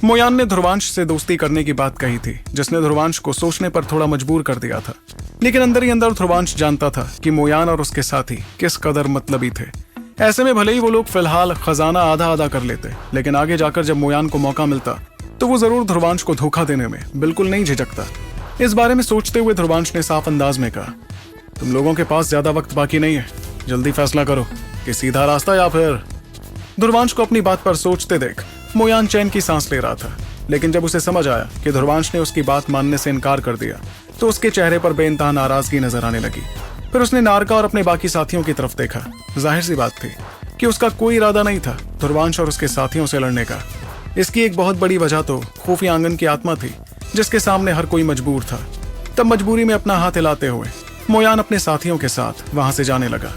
Moyn ने ध्रुवांश से दोस्ती करने की बात कही थी, जिसने ध्रुवांश को सोचने पर थोड़ा मजबूर कर दिया था। लेकिन अंदर ही अंदर ध्रुवांश जानता था कि मोयान और उसके साथी किस कदर मतलबी थे। ऐसे में भले ही वो लोग फिलहाल खजाना आधा आधा कर लेते, लेकिन आगे जाकर जब मोयान को मौका मिलता तो वो जरूर ध्रुवांश को धोखा देने में बिल्कुल नहीं झिझकता। इस बारे में सोचते हुए ध्रुवांश ने साफ अंदाज में कहा, तुम लोगों के पास ज्यादा वक्त बाकी नहीं है, जल्दी फैसला करो कि सीधा रास्ता या फिर। ध्रुवांश को अपनी बात पर सोचते देख मोयान चैन की सांस ले रहा था, लेकिन जब उसे समझ आया कि ध्रुवांश ने उसकी बात मानने से इनकार कर दिया तो उसके चेहरे पर बेइंतहा नाराजगी नजर आने लगी। फिर उसने नारका और अपने बाकी साथियों की तरफ देखा। जाहिर सी बात थी कि उसका कोई इरादा नहीं था ध्रुवांश और उसके साथियों से लड़ने का। इसकी एक बहुत बड़ी वजह तो खुफिया आंगन की आत्मा थी, जिसके सामने हर कोई मजबूर था। तब मजबूरी में अपना हाथ हिलाते हुए मोयान अपने साथियों के साथ वहां से जाने लगा।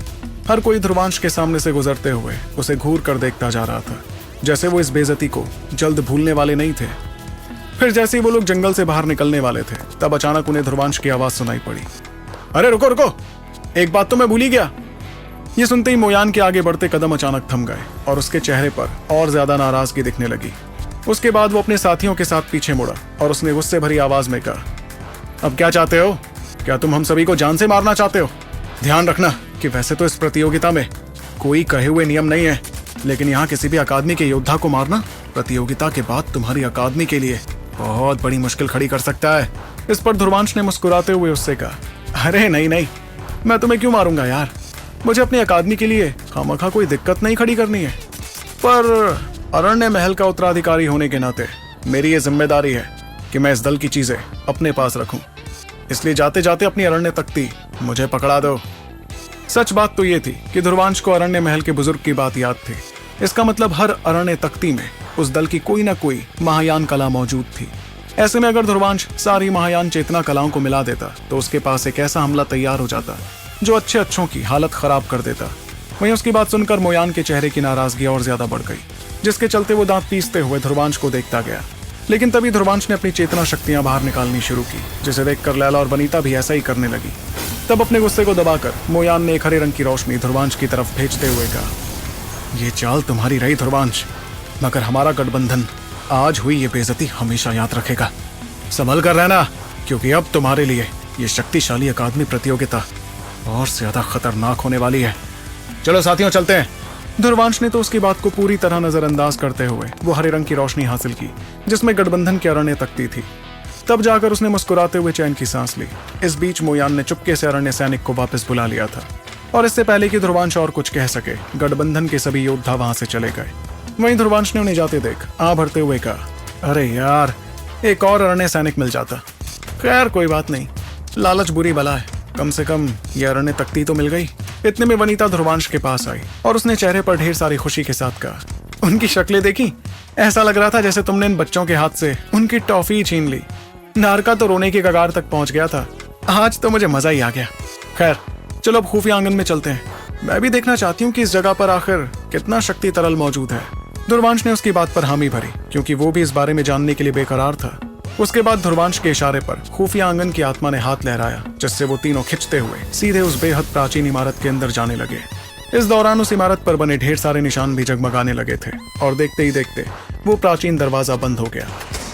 हर कोई ध्रुवांश के सामने से गुजरते हुए उसे घूर कर देखता जा रहा था, जैसे वो इस बेइज्जती को जल्द भूलने वाले नहीं थे। फिर जैसे ही वो लोग जंगल से बाहर निकलने वाले थे, तब अचानक उन्हें ध्रुवांश की आवाज सुनाई पड़ी, अरे रुको रुको, एक बात तो मैं भूल ही गया। ये सुनते ही मोयान के आगे बढ़ते कदम अचानक थम गए और उसके चेहरे पर और ज्यादा नाराजगी दिखने लगी। उसके बाद वो अपने साथियों के साथ पीछे मुड़ा और उसने गुस्से भरी आवाज में कहा, अब क्या चाहते हो? क्या तुम हम सभी को जान से मारना चाहते हो? ध्यान रखना कि वैसे तो इस प्रतियोगिता में कोई कहे हुए नियम नहीं है, लेकिन यहाँ किसी भी अकादमी के योद्धा को मारना प्रतियोगिता के बाद तुम्हारी अकादमी के लिए बहुत बड़ी मुश्किल खड़ी कर सकता है। इस पर ध्रुवांश ने मुस्कुराते हुए उससे कहा, अरे नहीं नहीं, मैं तुम्हें क्यों मारूंगा यार, मुझे अपनी अकादमी के लिए खामखा कोई दिक्कत नहीं खड़ी करनी है। पर अरण्य महल का उत्तराधिकारी होने के नाते मेरी ये जिम्मेदारी है कि मैं इस दल की चीजें अपने पास रखूं, इसलिए जाते जाते अपनी अरण्य तख्ती मुझे पकड़ा दो। सच बात तो ये थी कि ध्रुवांश को अरण्य महल के बुजुर्ग की बात याद थी। इसका मतलब हर अरण्य तख्ती में उस दल की कोई ना कोई महायान कला मौजूद थी। ऐसे में अगर ध्रुवांश सारी महायान चेतना कलाओं को मिला देता तो उसके पास एक ऐसा हमला तैयार हो जाता जो अच्छे अच्छों की हालत खराब कर देता। वहीं उसकी बात सुनकर मोयान के चेहरे की नाराजगी और ज्यादा बढ़ गई, जिसके चलते वो दांत पीसते हुए ध्रुवांश को देखता गया। लेकिन तभी ध्रुवांश ने अपनी चेतना शक्तियां बाहर निकालनी शुरू की, जिसे देखकर लैला और वनीता भी ऐसा ही करने लगी। तब अपने गुस्से को दबाकर मोयान ने एक हरे रंग की रोशनी ध्रुवांश की तरफ भेजते हुए कहा, ये चाल तुम्हारी रही ध्रुवांश, मगर हमारा गठबंधन आज हुई ये बेइज्जती हमेशा याद रखेगा। संभल कर रहना, क्योंकि अब तुम्हारे लिए ये शक्तिशाली अकादमी प्रतियोगिता और ज्यादा खतरनाक होने वाली है। चलो साथियों, चलते हैं। ध्रुवांश ने तो उसकी बात को पूरी तरह नजरअंदाज करते हुए वो हरे रंग की रोशनी हासिल की, जिसमें गठबंधन की अरण्य तख्ती थी। तब जाकर उसने मुस्कुराते हुए चैन की सांस ली। इस बीच मोयान ने चुपके से अरण्य सैनिक को वापस बुला लिया था, और इससे पहले कि ध्रुवांश और कुछ कह सके, गठबंधन के सभी योद्धा वहां से चले गए। वहीं ध्रुवांश ने उन्हें जाते देख आ भरते हुए कहा, अरे यार, एक और अरण्य सैनिक मिल जाता। खैर कोई बात नहीं, लालच बुरी बला है, कम से कम ये अरण्य तख्ती तो मिल गई। इतने में वनीता ध्रुवांश के पास आई और उसने चेहरे पर ढेर सारी खुशी के साथ कहा, उनकी शक्लें देखी? ऐसा लग रहा था जैसे तुमने इन बच्चों के हाथ से उनकी टॉफी छीन ली। नारका तो रोने की कगार तक पहुंच गया था, आज तो मुझे मजा ही आ गया। खैर चलो अब खुफिया आंगन में चलते हैं, मैं भी देखना चाहती हूँ कि इस जगह पर आखिर कितना शक्ति तरल मौजूद है। ध्रुवांश ने उसकी बात पर हामी भरी, क्योंकि वो भी इस बारे में जानने के लिए बेकरार था। उसके बाद ध्रुवांश के इशारे पर खुफिया आंगन की आत्मा ने हाथ लहराया, जिससे वो तीनों खिंचते हुए सीधे उस बेहद प्राचीन इमारत के अंदर जाने लगे। इस दौरान उस इमारत पर बने ढेर सारे निशान भी जगमगाने लगे थे, और देखते ही देखते वो प्राचीन दरवाजा बंद हो गया।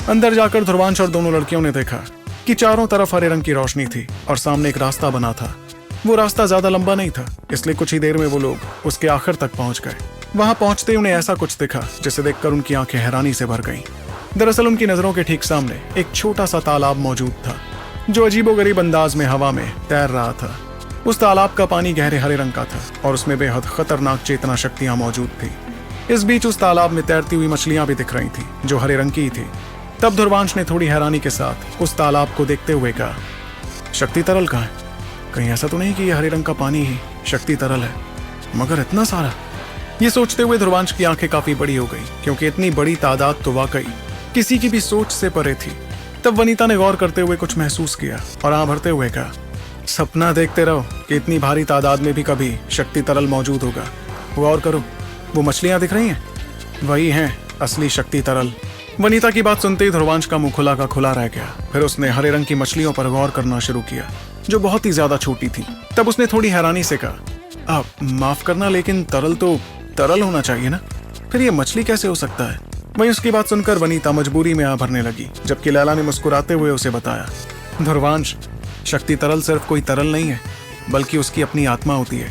अंदर जाकर ध्रुवांश और दोनों लड़कियों ने देखा कि चारों तरफ हरे रंग की रोशनी थी और सामने एक रास्ता बना था। वो रास्ता ज्यादा लंबा नहीं था, इसलिए कुछ ही देर में वो लोग उसके आखिर तक पहुंच गए। वहां पहुंचते ही उन्हें ऐसा कुछ दिखा जिसे देखकर उनकी आंखें हैरानी से भर गईं। दरअसल उनकी नजरों के ठीक सामने एक छोटा सा तालाब मौजूद था, जो अजीबोगरीब अंदाज में हवा में तैर रहा था। उस तालाब का पानी गहरे हरे रंग का था और उसमें बेहद खतरनाक चेतना शक्तियां मौजूद थी। इस बीच उस तालाब में तैरती हुई मछलियां भी दिख रही थी, जो हरे रंग की ही थी। तब ध्रुवांश ने थोड़ी हैरानी के साथ उस तालाब को देखते हुए कहा, शक्ति तरल कहाँ है? कहीं ऐसा तो नहीं कि यह हरे रंग का पानी ही शक्ति तरल है, मगर इतना सारा? ये सोचते हुए ध्रुवांश की आंखें काफी बड़ी हो गई, क्योंकि इतनी बड़ी तादाद तो वाकई किसी की भी सोच से परे थी। तब वनीता ने गौर करते हुए कुछ महसूस किया और आ भरते हुए कहा, सपना देखते रहो कि इतनी भारी तादाद में भी कभी शक्ति तरल मौजूद होगा। गौर करो, वो मछलियां दिख रही हैं, वही हैं असली शक्ति तरल। वनीता की बात सुनते ही ध्रुवांश का मुंह खुला का खुला रह गया। फिर उसने हरे रंग की मछलियों पर गौर करना शुरू किया, जो बहुत ही ज्यादा छोटी थी। तब उसने थोड़ी हैरानी से कहा, आप माफ करना, लेकिन तरल तो तरल होना चाहिए ना, फिर ये मछली कैसे हो सकता है? वहीं उसकी बात सुनकर वनीता मजबूरी में आ भरने लगी, जबकि लैला ने मुस्कुराते हुए उसे बताया, ध्रुवांश, शक्ति तरल सिर्फ कोई तरल नहीं है, बल्कि उसकी अपनी आत्मा होती है।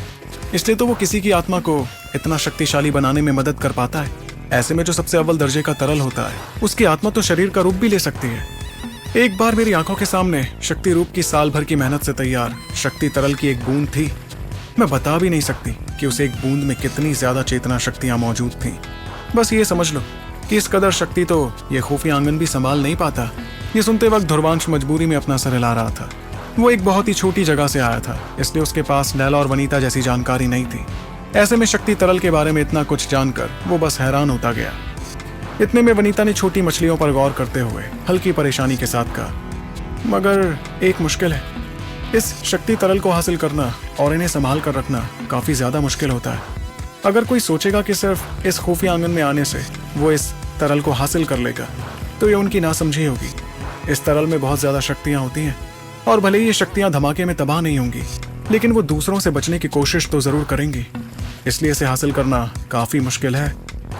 इसलिए तो वो किसी की आत्मा को इतना शक्तिशाली बनाने में मदद कर पाता है। ऐसे में जो सबसे अव्वल दर्जे का तरल होता है, उसकी आत्मा तो शरीर का रूप भी ले सकती है। एक बार मेरी आंखों के सामने शक्ति रूप की साल भर की मेहनत से तैयार शक्ति तरल की एक बूंद थी। मैं बता भी नहीं सकती कि उस एक बूंद में कितनी ज्यादा चेतना शक्तियां मौजूद थीं। बस ये समझ लो कि इस कदर शक्ति तो ये खुफिया आंगन भी संभाल नहीं पाता। ये सुनते वक्त ध्रुवांश मजबूरी में अपना सर हिला रहा था। वो एक बहुत ही छोटी जगह से आया था, इसलिए उसके पास लैला और वनीता जैसी जानकारी नहीं थी। ऐसे में शक्ति तरल के बारे में इतना कुछ जानकर वो बस हैरान होता गया। इतने में वनीता ने छोटी मछलियों पर गौर करते हुए हल्की परेशानी के साथ कहा, मगर एक मुश्किल है। इस शक्ति तरल को हासिल करना और इन्हें संभाल कर रखना काफी ज्यादा मुश्किल होता है। अगर कोई सोचेगा कि सिर्फ इस खुफिया आंगन में आने से वो इस तरल को हासिल कर लेगा, तो ये उनकी नासमझी होगी। इस तरल में बहुत ज्यादा शक्तियां होती हैं, और भले ही ये शक्तियां धमाके में तबाह नहीं होंगी, लेकिन वो दूसरों से बचने की कोशिश तो जरूर करेंगी। इसलिए इसे हासिल करना काफी मुश्किल है।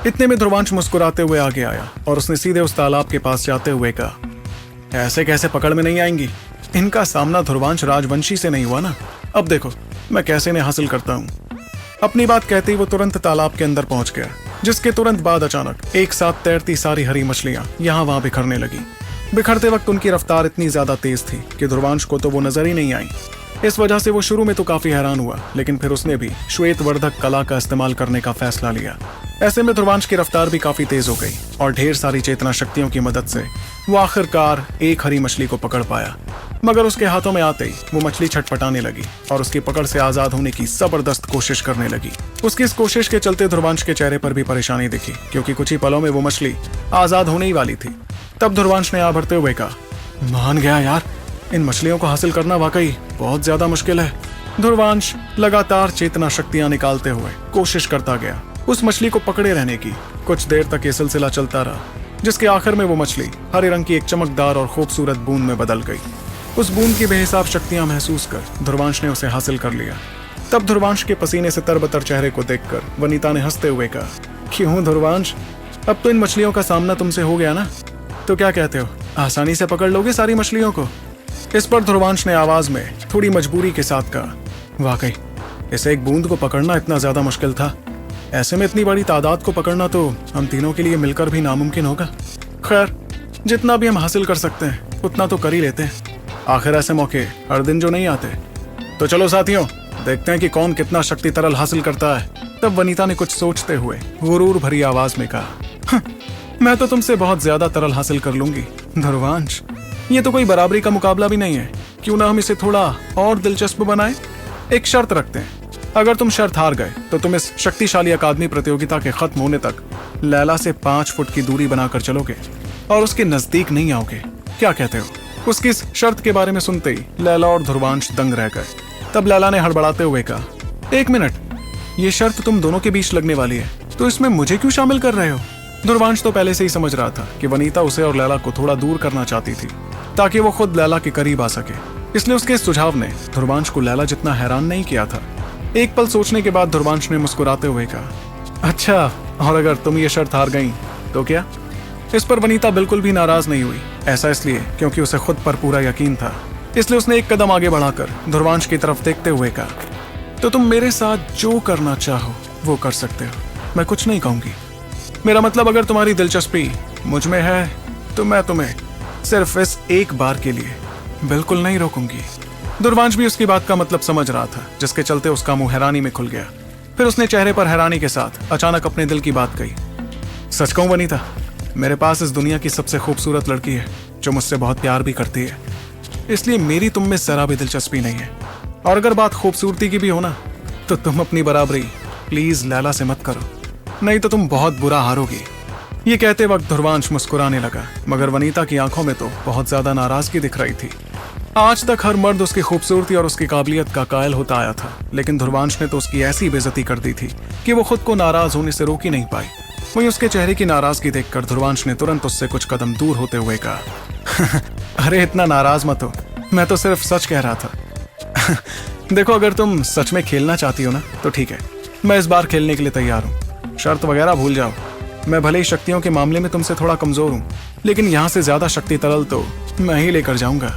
इतने में ध्रुवांश मुस्कुराते हुए आगे आया और उसने सीधे उस तालाब के पास जाते हुए कहा, ऐसे कैसे पकड़ में नहीं आएंगी? इनका सामना ध्रुवांश राजवंशी से नहीं हुआ ना। अब देखो मैं कैसे इन्हें हासिल करता हूँ। अपनी बात कहते ही वो तुरंत तालाब के अंदर पहुंच गया, जिसके तुरंत बाद अचानक एक साथ तैरती सारी हरी मछलियां यहाँ वहां बिखरने लगी। बिखरते वक्त उनकी रफ्तार इतनी ज्यादा तेज थी कि ध्रुवांश को तो वो नजर ही नहीं आई। इस वजह से वो शुरू में तो काफी हैरान हुआ, लेकिन फिर उसने भी श्वेत वर्धक कला का इस्तेमाल करने का फैसला लिया। ऐसे में ध्रुवांश की रफ्तार भी काफी तेज हो गई और ढेर सारी चेतना शक्तियों की मदद से वो आखिरकार एक हरी मछली को पकड़ पाया। मगर उसके हाथों में आते ही वो मछली छटपटाने लगी और उसकी पकड़ से आजाद होने की जबरदस्त कोशिश करने लगी। उसकी इस कोशिश के चलते ध्रुवांश के चेहरे पर भी परेशानी दिखी, क्योंकि कुछ ही पलों में वो मछली आजाद होने ही वाली थी। तब ध्रुवांश ने आ भरते हुए कहा, मान गया यार, इन मछलियों को हासिल करना वाकई बहुत ज्यादा मुश्किल है। ध्रुवांश लगातार चेतना शक्तियां निकालते हुए कोशिश करता गया उस मछली को पकड़े रहने की। कुछ देर तक ये सिलसिला चलता रहा, जिसके आखिर में वो मछली हरे रंग की एक चमकदार और खूबसूरत बूंद में बदल गई। उस बूंद की बेहिसाब शक्तियां महसूस कर ध्रुवांश ने उसे हासिल कर लिया। तब ध्रुवांश के पसीने से तरबतर चेहरे को देखकर वनीता ने हंसते हुए कहा, क्यों ध्रुवांश, अब तो इन मछलियों का सामना तुमसे हो गया ना, तो क्या कहते हो, आसानी से पकड़ लोगे सारी मछलियों को? इस पर ध्रुवांश ने आवाज में थोड़ी मजबूरी के साथ कहा, वाकई इसे एक बूंद को पकड़ना इतना ज्यादा मुश्किल था। ऐसे में इतनी बड़ी तादाद को पकड़ना तो हम तीनों के लिए मिलकर भी नामुमकिन होगा। खैर, जितना भी हम हासिल कर सकते हैं उतना तो कर ही लेते हैं। आखिर ऐसे मौके हर दिन जो नहीं आते। तो चलो साथियों, देखते हैं कि कौन कितना शक्ति तरल हासिल करता है। तब वनीता ने कुछ सोचते हुए गुरूर भरी आवाज में कहा, मैं तो तुमसे बहुत ज्यादा तरल हासिल कर लूंगी ध्रुवांश। ये तो कोई बराबरी का मुकाबला भी नहीं है। क्यों ना हम इसे थोड़ा और दिलचस्प बनाएं? एक शर्त रखते हैं, अगर तुम शर्त हार गए तो तुम इस शक्तिशाली अकादमी प्रतियोगिता के खत्म होने तक लैला से 5 फुट की दूरी बनाकर चलोगे और उसके नजदीक नहीं आओगे। क्या कहते हो? उसकी इस शर्त के बारे में सुनते ही लैला और ध्रुवांश दंग रह गए। तब लैला ने हड़बड़ाते हुए कहा, 1 मिनट, ये शर्त तुम दोनों के बीच लगने वाली है, तो इसमें मुझे क्यों शामिल कर रहे हो? ध्रुवांश तो पहले से ही समझ रहा था कि वनीता उसे और लैला को थोड़ा दूर करना चाहती थी, ताकि वो खुद लैला के करीब आ सके। इसलिए उसके इस सुझाव ने ध्रुवांश को लैला जितना हैरान नहीं किया था। एक पल सोचने के बाद ध्रुवांश ने मुस्कुराते हुए कहा, अच्छा, और अगर तुम ये शर्त हार गई तो क्या? इस पर वनीता बिल्कुल भी नाराज नहीं हुई। ऐसा इसलिए क्योंकि उसे खुद पर पूरा यकीन था। इसलिए उसने एक कदम आगे बढ़ाकर ध्रुवांश की तरफ देखते हुए कहा, तो तुम मेरे साथ जो करना चाहो वो कर सकते हो, मैं कुछ नहीं कहूंगी। मेरा मतलब, अगर तुम्हारी दिलचस्पी मुझ में है तो मैं तुम्हें सिर्फ इस एक बार के लिए बिल्कुल नहीं रोकूंगी। ध्रुवांश भी उसकी बात का मतलब समझ रहा था, जिसके चलते उसका मुंह हैरानी में खुल गया। फिर उसने चेहरे पर हैरानी के साथ अचानक अपने दिल की बात कही, सच कहूं वनीता, मेरे पास इस दुनिया की सबसे खूबसूरत लड़की है जो मुझसे बहुत प्यार भी करती है। इसलिए मेरी तुम में जरा भी दिलचस्पी नहीं है। और अगर बात खूबसूरती की भी हो ना, तो तुम अपनी बराबरी प्लीज लैला से मत करो, नहीं तो तुम बहुत बुरा हारोगी। ये कहते वक्त ध्रुवांश मुस्कुराने लगा, मगर वनीता की आंखों में तो बहुत ज्यादा नाराजगी दिख रही थी। आज तक हर मर्द उसकी खूबसूरती और उसकी काबिलियत का कायल होता आया था, लेकिन ध्रुवांश ने तो उसकी ऐसी बेइज्जती कर दी थी कि वो खुद को नाराज होने से रोक ही नहीं पाई। वहीं उसके चेहरे की नाराजगी देखकर ध्रुवांश ने तुरंत उससे कुछ कदम दूर होते हुए कहा, अरे इतना नाराज मत हो, मैं तो सिर्फ सच कह रहा था। देखो, अगर तुम सच में खेलना चाहती हो ना, तो ठीक है, मैं इस बार खेलने के लिए तैयार हूँ। शर्त वगैरह भूल जाओ, मैं भले ही शक्तियों के मामले में तुमसे थोड़ा कमजोर हूँ, लेकिन यहाँ से ज्यादा शक्ति तरल तो मैं ही लेकर जाऊंगा।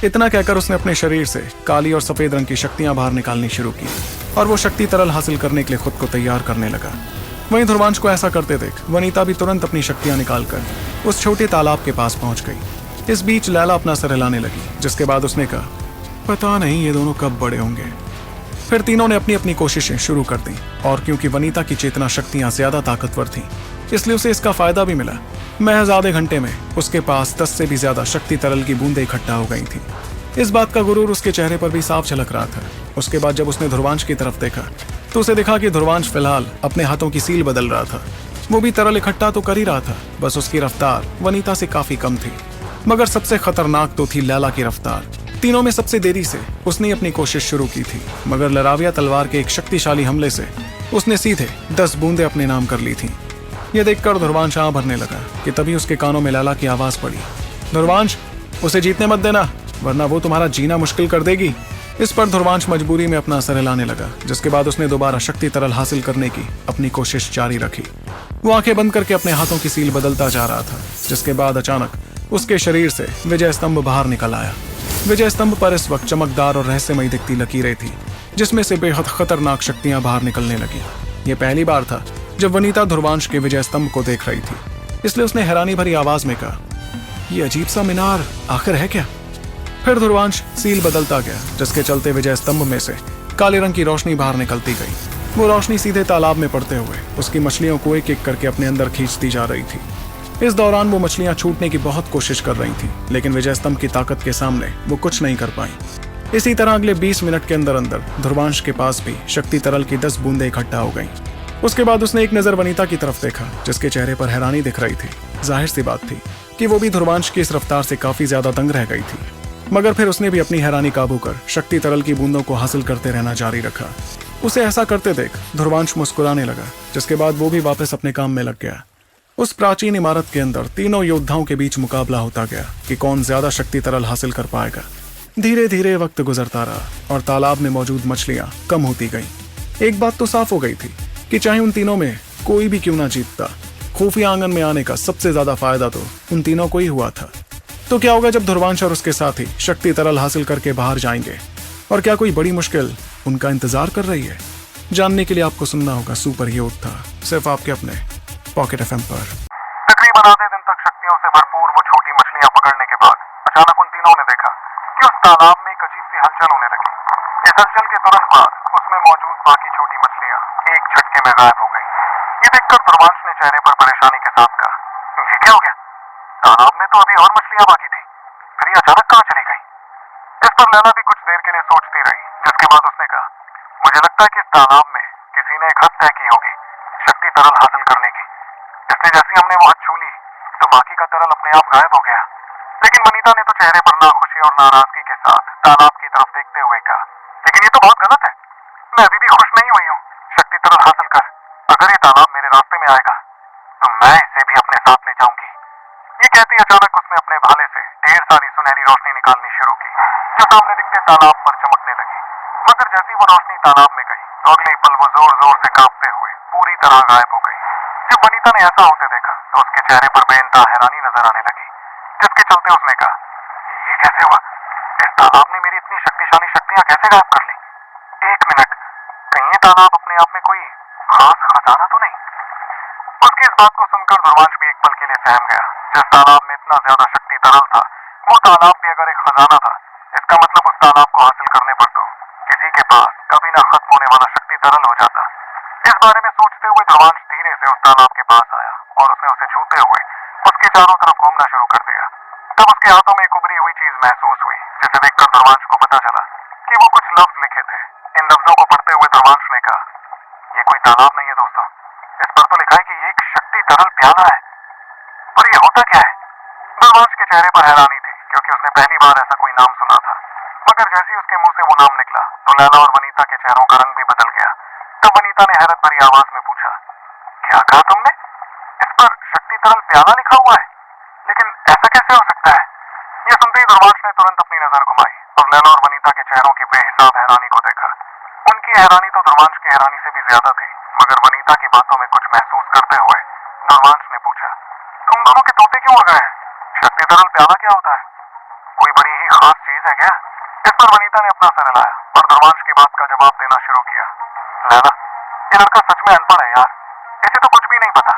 इतना कहकर उसने अपने शरीर से काली और सफेद रंग की शक्तियां बाहर निकालनी शुरू की और वो शक्ति तरल हासिल करने के लिए खुद को तैयार करने लगा। वहीं ध्रुवांश को ऐसा करते देख वनीता भी तुरंत अपनी शक्तियां निकालकर उस छोटे तालाब के पास पहुंच गई। इस बीच लैला अपना सर हिलाने लगी, जिसके बाद उसने कहा, पता नहीं ये दोनों कब बड़े होंगे। फिर तीनों ने अपनी अपनी कोशिशें शुरू कर दी और क्योंकि वनीता की चेतना शक्तियां ज्यादा ताकतवर थीं, इसलिए उसे इसका फायदा भी मिला। महज आधे घंटे में उसके पास 10 से भी ज्यादा शक्ति तरल की बूंदें इकट्ठा हो गई थी। इस बात का गुरूर उसके चेहरे पर भी साफ झलक रहा था। उसके बाद जब उसने ध्रुवांश की तरफ देखा तो उसे दिखा कि ध्रुवांश फिलहाल अपने हाथों की सील बदल रहा था। वो भी तरल इकट्ठा तो कर ही रहा था, बस उसकी रफ्तार वनीता से काफी कम थी। मगर सबसे खतरनाक तो थी लैला की रफ्तार। तीनों में सबसे देरी से उसने अपनी कोशिश शुरू की थी, मगर लराविया तलवार के एक शक्तिशाली हमले से उसने सीधे 10 बूंदें अपने नाम कर ली थीं। यह देखकर ध्रुवांश आं भरने लगा कि तभी उसके कानों में लैला की आवाज पड़ी, ध्रुवांश, उसे जीतने मत देना, वरना वो तुम्हारा जीना मुश्किल कर देगी। इस पर ध्रुवांश मजबूरी में अपना सर हिलाने लगा, जिसके बाद उसने दोबारा शक्ति तरल हासिल करने की अपनी कोशिश जारी रखी। वो आंखें बंद करके अपने हाथों की सील बदलता जा रहा था, जिसके बाद अचानक उसके शरीर से विजय स्तंभ बाहर निकल आया। विजय स्तंभ पर इस वक्त चमकदार और रहस्यमयी दिखती लकीरें थी, जिसमें से बेहद खतरनाक शक्तियां बाहर निकलने लगी। ये पहली बार था जब वनीता ध्रुवांश के विजय स्तंभ को देख रही थी, इसलिए उसने हैरानी भरी आवाज में कहा, यह अजीब सा मीनार आखिर है क्या? फिर ध्रुवांश सील बदलता गया, जिसके चलते विजय स्तंभ में से काले रंग की रोशनी बाहर निकलती गई। वो रोशनी सीधे तालाब में पड़ते हुए उसकी मछलियों को एक एक करके अपने अंदर खींचती जा रही थी। इस दौरान वो मछलियां छूटने की बहुत कोशिश कर रही थीं, लेकिन विजय स्तंभ की ताकत के सामने वो कुछ नहीं कर पाई। इसी तरह अगले 20 मिनट के अंदर अंदर ध्रुवांश के पास भी शक्ति तरल की 10 बूंदें इकट्ठा हो गईं। उसके बाद उसने एक नजर वनीता की तरफ देखा, जिसके चेहरे पर हैरानी दिख रही थी। जाहिर सी बात थी कि वो भी ध्रुवांश की इस रफ्तार से काफी ज्यादा दंग रह गई थी, मगर फिर उसने भी अपनी हैरानी काबू कर शक्ति तरल की बूंदों को हासिल करते रहना जारी रखा। उसे ऐसा करते देख ध्रुवांश मुस्कुराने लगा, जिसके बाद वो भी वापस अपने काम में लग गया। उस प्राचीन इमारत के अंदर तीनों योद्धाओं के बीच मुकाबला होता गया कि कौन ज्यादा शक्ति तरल हासिल कर पाएगा। धीरे धीरे वक्त गुजरता रहा और तालाब में मौजूद मछलियां कम होती गईं। एक बात तो साफ हो गई थी कि चाहे उन तीनों में कोई भी क्यों ना जीतता, खुफिया आंगन में आने का सबसे ज्यादा फायदा तो उन तीनों को ही हुआ था। तो क्या होगा जब ध्रुवांश और उसके साथी शक्ति तरल हासिल करके बाहर जाएंगे, और क्या कोई बड़ी मुश्किल उनका इंतजार कर रही है? जानने के लिए आपको सुनना होगा सुपर योद्धा, सिर्फ आपके अपने पॉकेट एफएम पर। तकरीबन आधे दिन तक शक्तियों से भरपूर वो छोटी मछलियां पकड़ने के बाद अचानक उन तीनों ने देखा कि उस तालाब में एक अजीब सी हलचल होने लगी। इस हलचल के तुरंत बाद उसमें मौजूद बाकी छोटी मछलियां एक झटके में गायब हो गई। ये देखकर ध्रुवांश ने चेहरे पर परेशानी के साथ कहा, ये क्या हो गया? तालाब में तो अभी और मछलियां बाकी थी, फिर ये अचानक कहाँ चली गई? इस पर लैला भी कुछ देर के लिए सोचती रही, जिसके बाद उसने कहा, मुझे लगता है कि इस तालाब में किसी ने एक हद तय की होगी शक्ति तरल हासिल करने की, इसलिए जैसे हमने वो हद छू ली तो बाकी का तरल अपने आप गायब हो गया। लेकिन वनीता ने तो चेहरे पर नाखुशी और नाराजगी के साथ तालाब की तरफ देखते हुए कहा, लेकिन ये तो बहुत गलत है, मैं अभी भी खुश नहीं हुई हूँ शक्ति तरल हासिल कर। अगर ये तालाब मेरे रास्ते में आएगा तो मैं इसे भी अपने साथ ले जाऊंगी। ये कहती अचानक उसने अपने भाले से ढेर सारी सुनहरी रोशनी निकालनी शुरू की, जो सामने दिखते तालाब पर चमकने लगी। मगर जैसी वो रोशनी तालाब में गई तो अगले पल वो जोर जोर से कांपते हुए पूरी तरह गायब हो गई। जब वनीता ने ऐसा होते देखा तो उसके चेहरे पर बेइंतहा हैरानी नजर आने लगी, जिसके चलते उसने कहा, ये कैसे हुआ? इस तालाब ने मेरी इतनी शक्तिशाली शक्तियां कैसे गायब कर ली? एक मिनट, कहीं ये तालाब अपने आप में कोई खास खजाना तो नहीं? उसकी इस बात को सुनकर ध्रुवांश भी एक पल के लिए सहम गया। जिस तालाब में इतना ज्यादा शक्ति तरल था, वो तालाब भी अगर एक खजाना था, इसका मतलब उस तालाब को हासिल करने पर तो किसी के पास कभी ना खत्म होने वाला शक्ति तरल हो जाता। इस बारे में सोचते हुए ध्रुवांश धीरे से उस तालाब के पास आया और उसने उसे छूते हुए उसके चारों तरफ घूमना शुरू कर दिया। तब उसके हाथों में एक उभरी हुई चीज महसूस हुई, जिसे देखकर ध्रुवांश को पता चला कि वो कुछ लफ्ज लिखे थे। इन लफ्जों को पढ़ते हुए ध्रुवांश ने कहा, ये कोई तालाब नहीं है दोस्तों, इस पर तो लिखा है कि ये एक शक्ति तरल प्याला है। और ये होता क्या है? ध्रुवांश के चेहरे पर हैरानी थी, क्योंकि उसने पहली बार ऐसा कोई नाम सुना था। मगर जैसे ही उसके मुंह से वो नाम निकला तो लैला और वनीता के चेहरों का रंग भी बदल गया। तब वनीता ने हैरत भरी आवाज में पूछा, क्या कहा तुमने? इस पर शक्ति तरल प्याला लिखा हुआ है, लेकिन ऐसा कैसे हो सकता है? यह सुनते ही ध्रुवांश ने तुरंत अपनी नजर घुमाई और लैला और वनीता के चेहरों की बेहिसाब हैरानी को देखा। उनकी हैरानी तो ध्रुवांश की हैरानी से भी ज्यादा थी, मगर वनीता की बातों में कुछ महसूस करते हुए ध्रुवांश ने पूछा। तुम दोनों के तोते क्यों उड़ गए हैं? शक्ति तरल प्याला क्या होता है? कोई बड़ी ही खास चीज है क्या? इस पर वनीता ने अपना सर हिलाया और ध्रुवांश की बात का जवाब देना शुरू किया। लैला, ये लड़का सच में अनपढ़ है यार, इसे तो कुछ भी नहीं पता।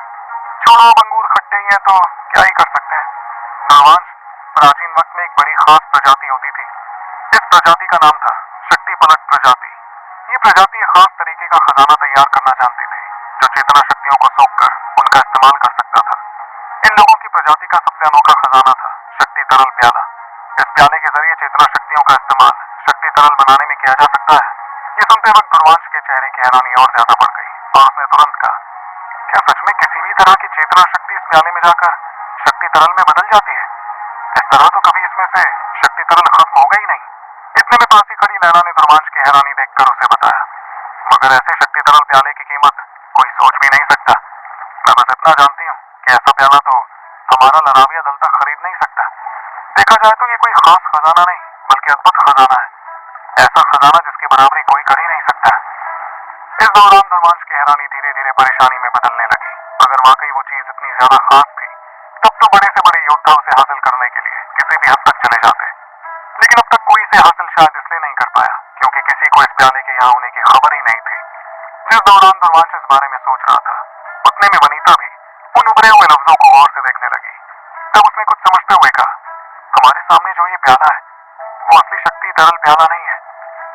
छोड़ो, अब अंगूर खट्टे ही हैं तो क्या ही कर सकते हैं। ध्रुवांश, प्राचीन वक्त में एक बड़ी खास प्रजाति होती थी। इस प्रजाति का नाम था शक्ति पलट प्रजाति। ये प्रजाति एक खास तरीके का खजाना तैयार करना जानती थी, जो चेतना शक्तियों को सोखकर उनका इस्तेमाल कर सकता था। इन लोगों की प्रजाति का सबसे अनोखा खजाना था शक्ति तरल प्याला। इस प्याले के जरिए चेतना शक्तियों का इस्तेमाल शक्ति तरल बनाने में किया जा सकता है। ये सुनते वक्त ध्रुवांश के चेहरे की हैरानी और ज्यादा बढ़ गई और उसने तुरंत कहा, क्या सच में किसी भी तरह की चेतना शक्ति इस प्याले में जाकर शक्ति तरल में बदल जाती है? इस तरह तो कभी इसमें से शक्ति तरल खत्म होगा ही नहीं। इतने में पास ही खड़ी लैला ने ध्रुवांश की हैरानी देखकर उसे बताया, मगर ऐसे शक्ति तरल प्याले की कीमत कोई सोच भी नहीं सकता। मैं बस इतना जानती हूँ कि ऐसा प्याला तो हमारा लड़ाविया दल तक खरीद नहीं सकता। देखा जाए तो ये कोई खास खजाना नहीं बल्कि अद्भुत खजाना है, ऐसा खजाना जिसकी बराबरी कोई कर ही नहीं सकता। इस दौरान ध्रुवांश की हैरानी धीरे धीरे परेशानी में बदलने लगी। अगर वाकई वो चीज इतनी ज्यादा खास थी, तब तो बड़े से बड़े योद्धा उसे हासिल करने के लिए किसी भी हद तक चले जाते, लेकिन अब तक कोई इसे हासिल शायद इसलिए नहीं कर पाया क्योंकि किसी को इस प्याले के यहाँ होने की खबर ही नहीं थी। जिस दौरान ध्रुवांश इस बारे में सोच रहा था, उतने में वनीता भी उन उभरे हुए लफ्जों को गौर से देखने लगी। तब उसने कुछ समझते हुए कहा, हमारे सामने जो ये प्याला है वो असली शक्ति तरल प्याला नहीं है।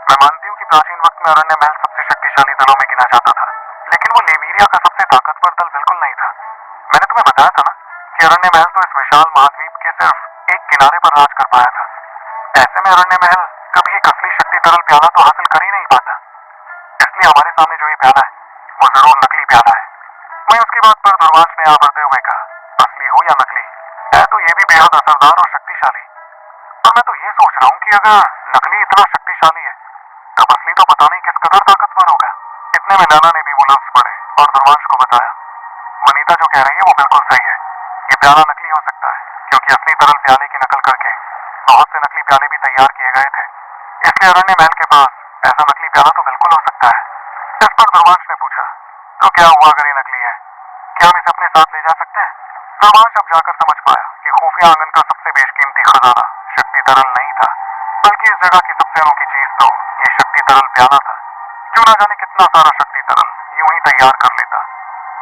मैं मानती हूँ कि प्राचीन वक्त में अरण्य महल सबसे शक्तिशाली दलों में गिना जाता था, लेकिन वो लेवीरिया का सबसे ताकतवर दल बिल्कुल नहीं था। मैंने तुम्हें बताया था ना कि अरण्य महल तो इस विशाल महाद्वीप के सिर्फ एक किनारे पर राज कर पाया था। ऐसे में अरण्य महल कभी एक असली शक्ति तरल प्याला तो हासिल कर ही नहीं पाता। इसलिए हमारे सामने जो ये प्याला है वो जरूर नकली प्याला है। मैं उसकी बात पर ध्रुवांश ने आ बढ़ते हुए कहा, असली हो या नकली, है तो ये भी बेहद असरदार और शक्तिशाली। पर मैं तो ये सोच रहा हूँ कि अगर नकली इतना शक्तिशाली है, तब असली तो पता नहीं किस कदर ताकतवर होगा। इतने में लैला ने भी वो लफ्ज पढ़े और ध्रुवांश को बताया, वनीता जो कह रही है वो बिल्कुल सही है। ये प्याला नकली हो सकता है क्योंकि असली तरल प्याले की नकल करके बहुत से नकली प्याले भी तैयार किए गए थे। इसलिए अरण्य महल के पास ऐसा नकली प्याला तो बिल्कुल हो सकता है। इस पर ध्रुवांश ने पूछा, तो क्या हुआ अगर ये नकली है? क्या हम इसे अपने साथ ले जा सकते हैं? ध्रुवांश अब जाकर समझ पाया कि खुफिया आंगन का सबसे बेशकीमती खजाना शक्ति तरल नहीं था, बल्कि इस जगह की सबसे अनोखी चीज तो ये शक्ति तरल प्याला था, जो ना जाने कितना सारा शक्ति तरल यूं ही तैयार कर लेता।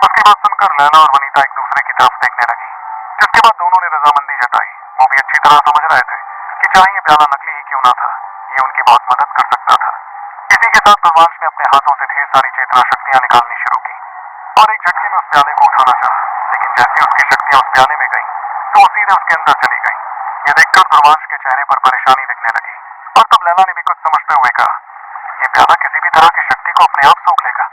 उसकी बात सुनकर लैला और वनीता एक दूसरे की तरफ देखने लगी, जिसके बाद दोनों ने रजामंदी जताई। वो भी अच्छी तरह समझ रहे थे कि चाहे ये प्याला नकली ही क्यों ना था, ये उनकी बहुत मदद कर सकता था। इसी के साथ ध्रुवांश ने अपने हाथों से ढेर सारी चेतना शक्तियां निकालनी शुरू की और एक झटके में उस प्याले को उठाना चाहा, लेकिन जैसे उसकी शक्तियां उस प्याले में गईं, तो वो सीधे उसके अंदर चली गईं। यह देखकर ध्रुवांश के चेहरे पर परेशानी दिखने लगी और तब लैला ने भी कुछ समझते हुए कहा, ये प्याला किसी भी तरह की शक्ति को अपने आप सोख लेगा,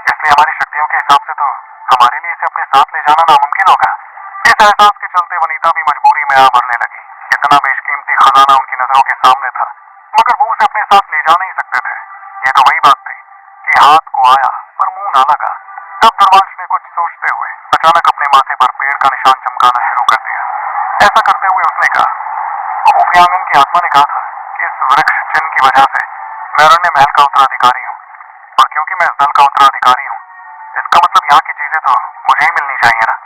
इसलिए हमारी शक्तियों के हिसाब से तो हमारे लिए इसे अपने साथ ले जाना नामुमकिन होगा। इस एहसास के चलते वनीता भी मजबूरी में आ बढ़ने लगी। इतना बेशकीमती खजाना उनकी नजरों के सामने था, मगर वो उसे अपने साथ ले जा नहीं सकते थे। ये तो वही बात थी कि हाथ को आया पर मुंह ना लगा। तब ध्रुवांश ने कुछ सोचते हुए अचानक अपने माथे पर पेड़ का निशान चमकाना शुरू कर दिया। ऐसा करते हुए उसने कहा, खुफिया आंगन की आत्मा ने कहा था कि इस वृक्ष चिन्ह की वजह से मैं अरण्य महल का उत्तराधिकारी हूँ, और क्योंकि मैं इस दल का उत्तराधिकारी हूँ, इसका मतलब यहाँ की चीजें तो मुझे ही मिलनी चाहिए ना।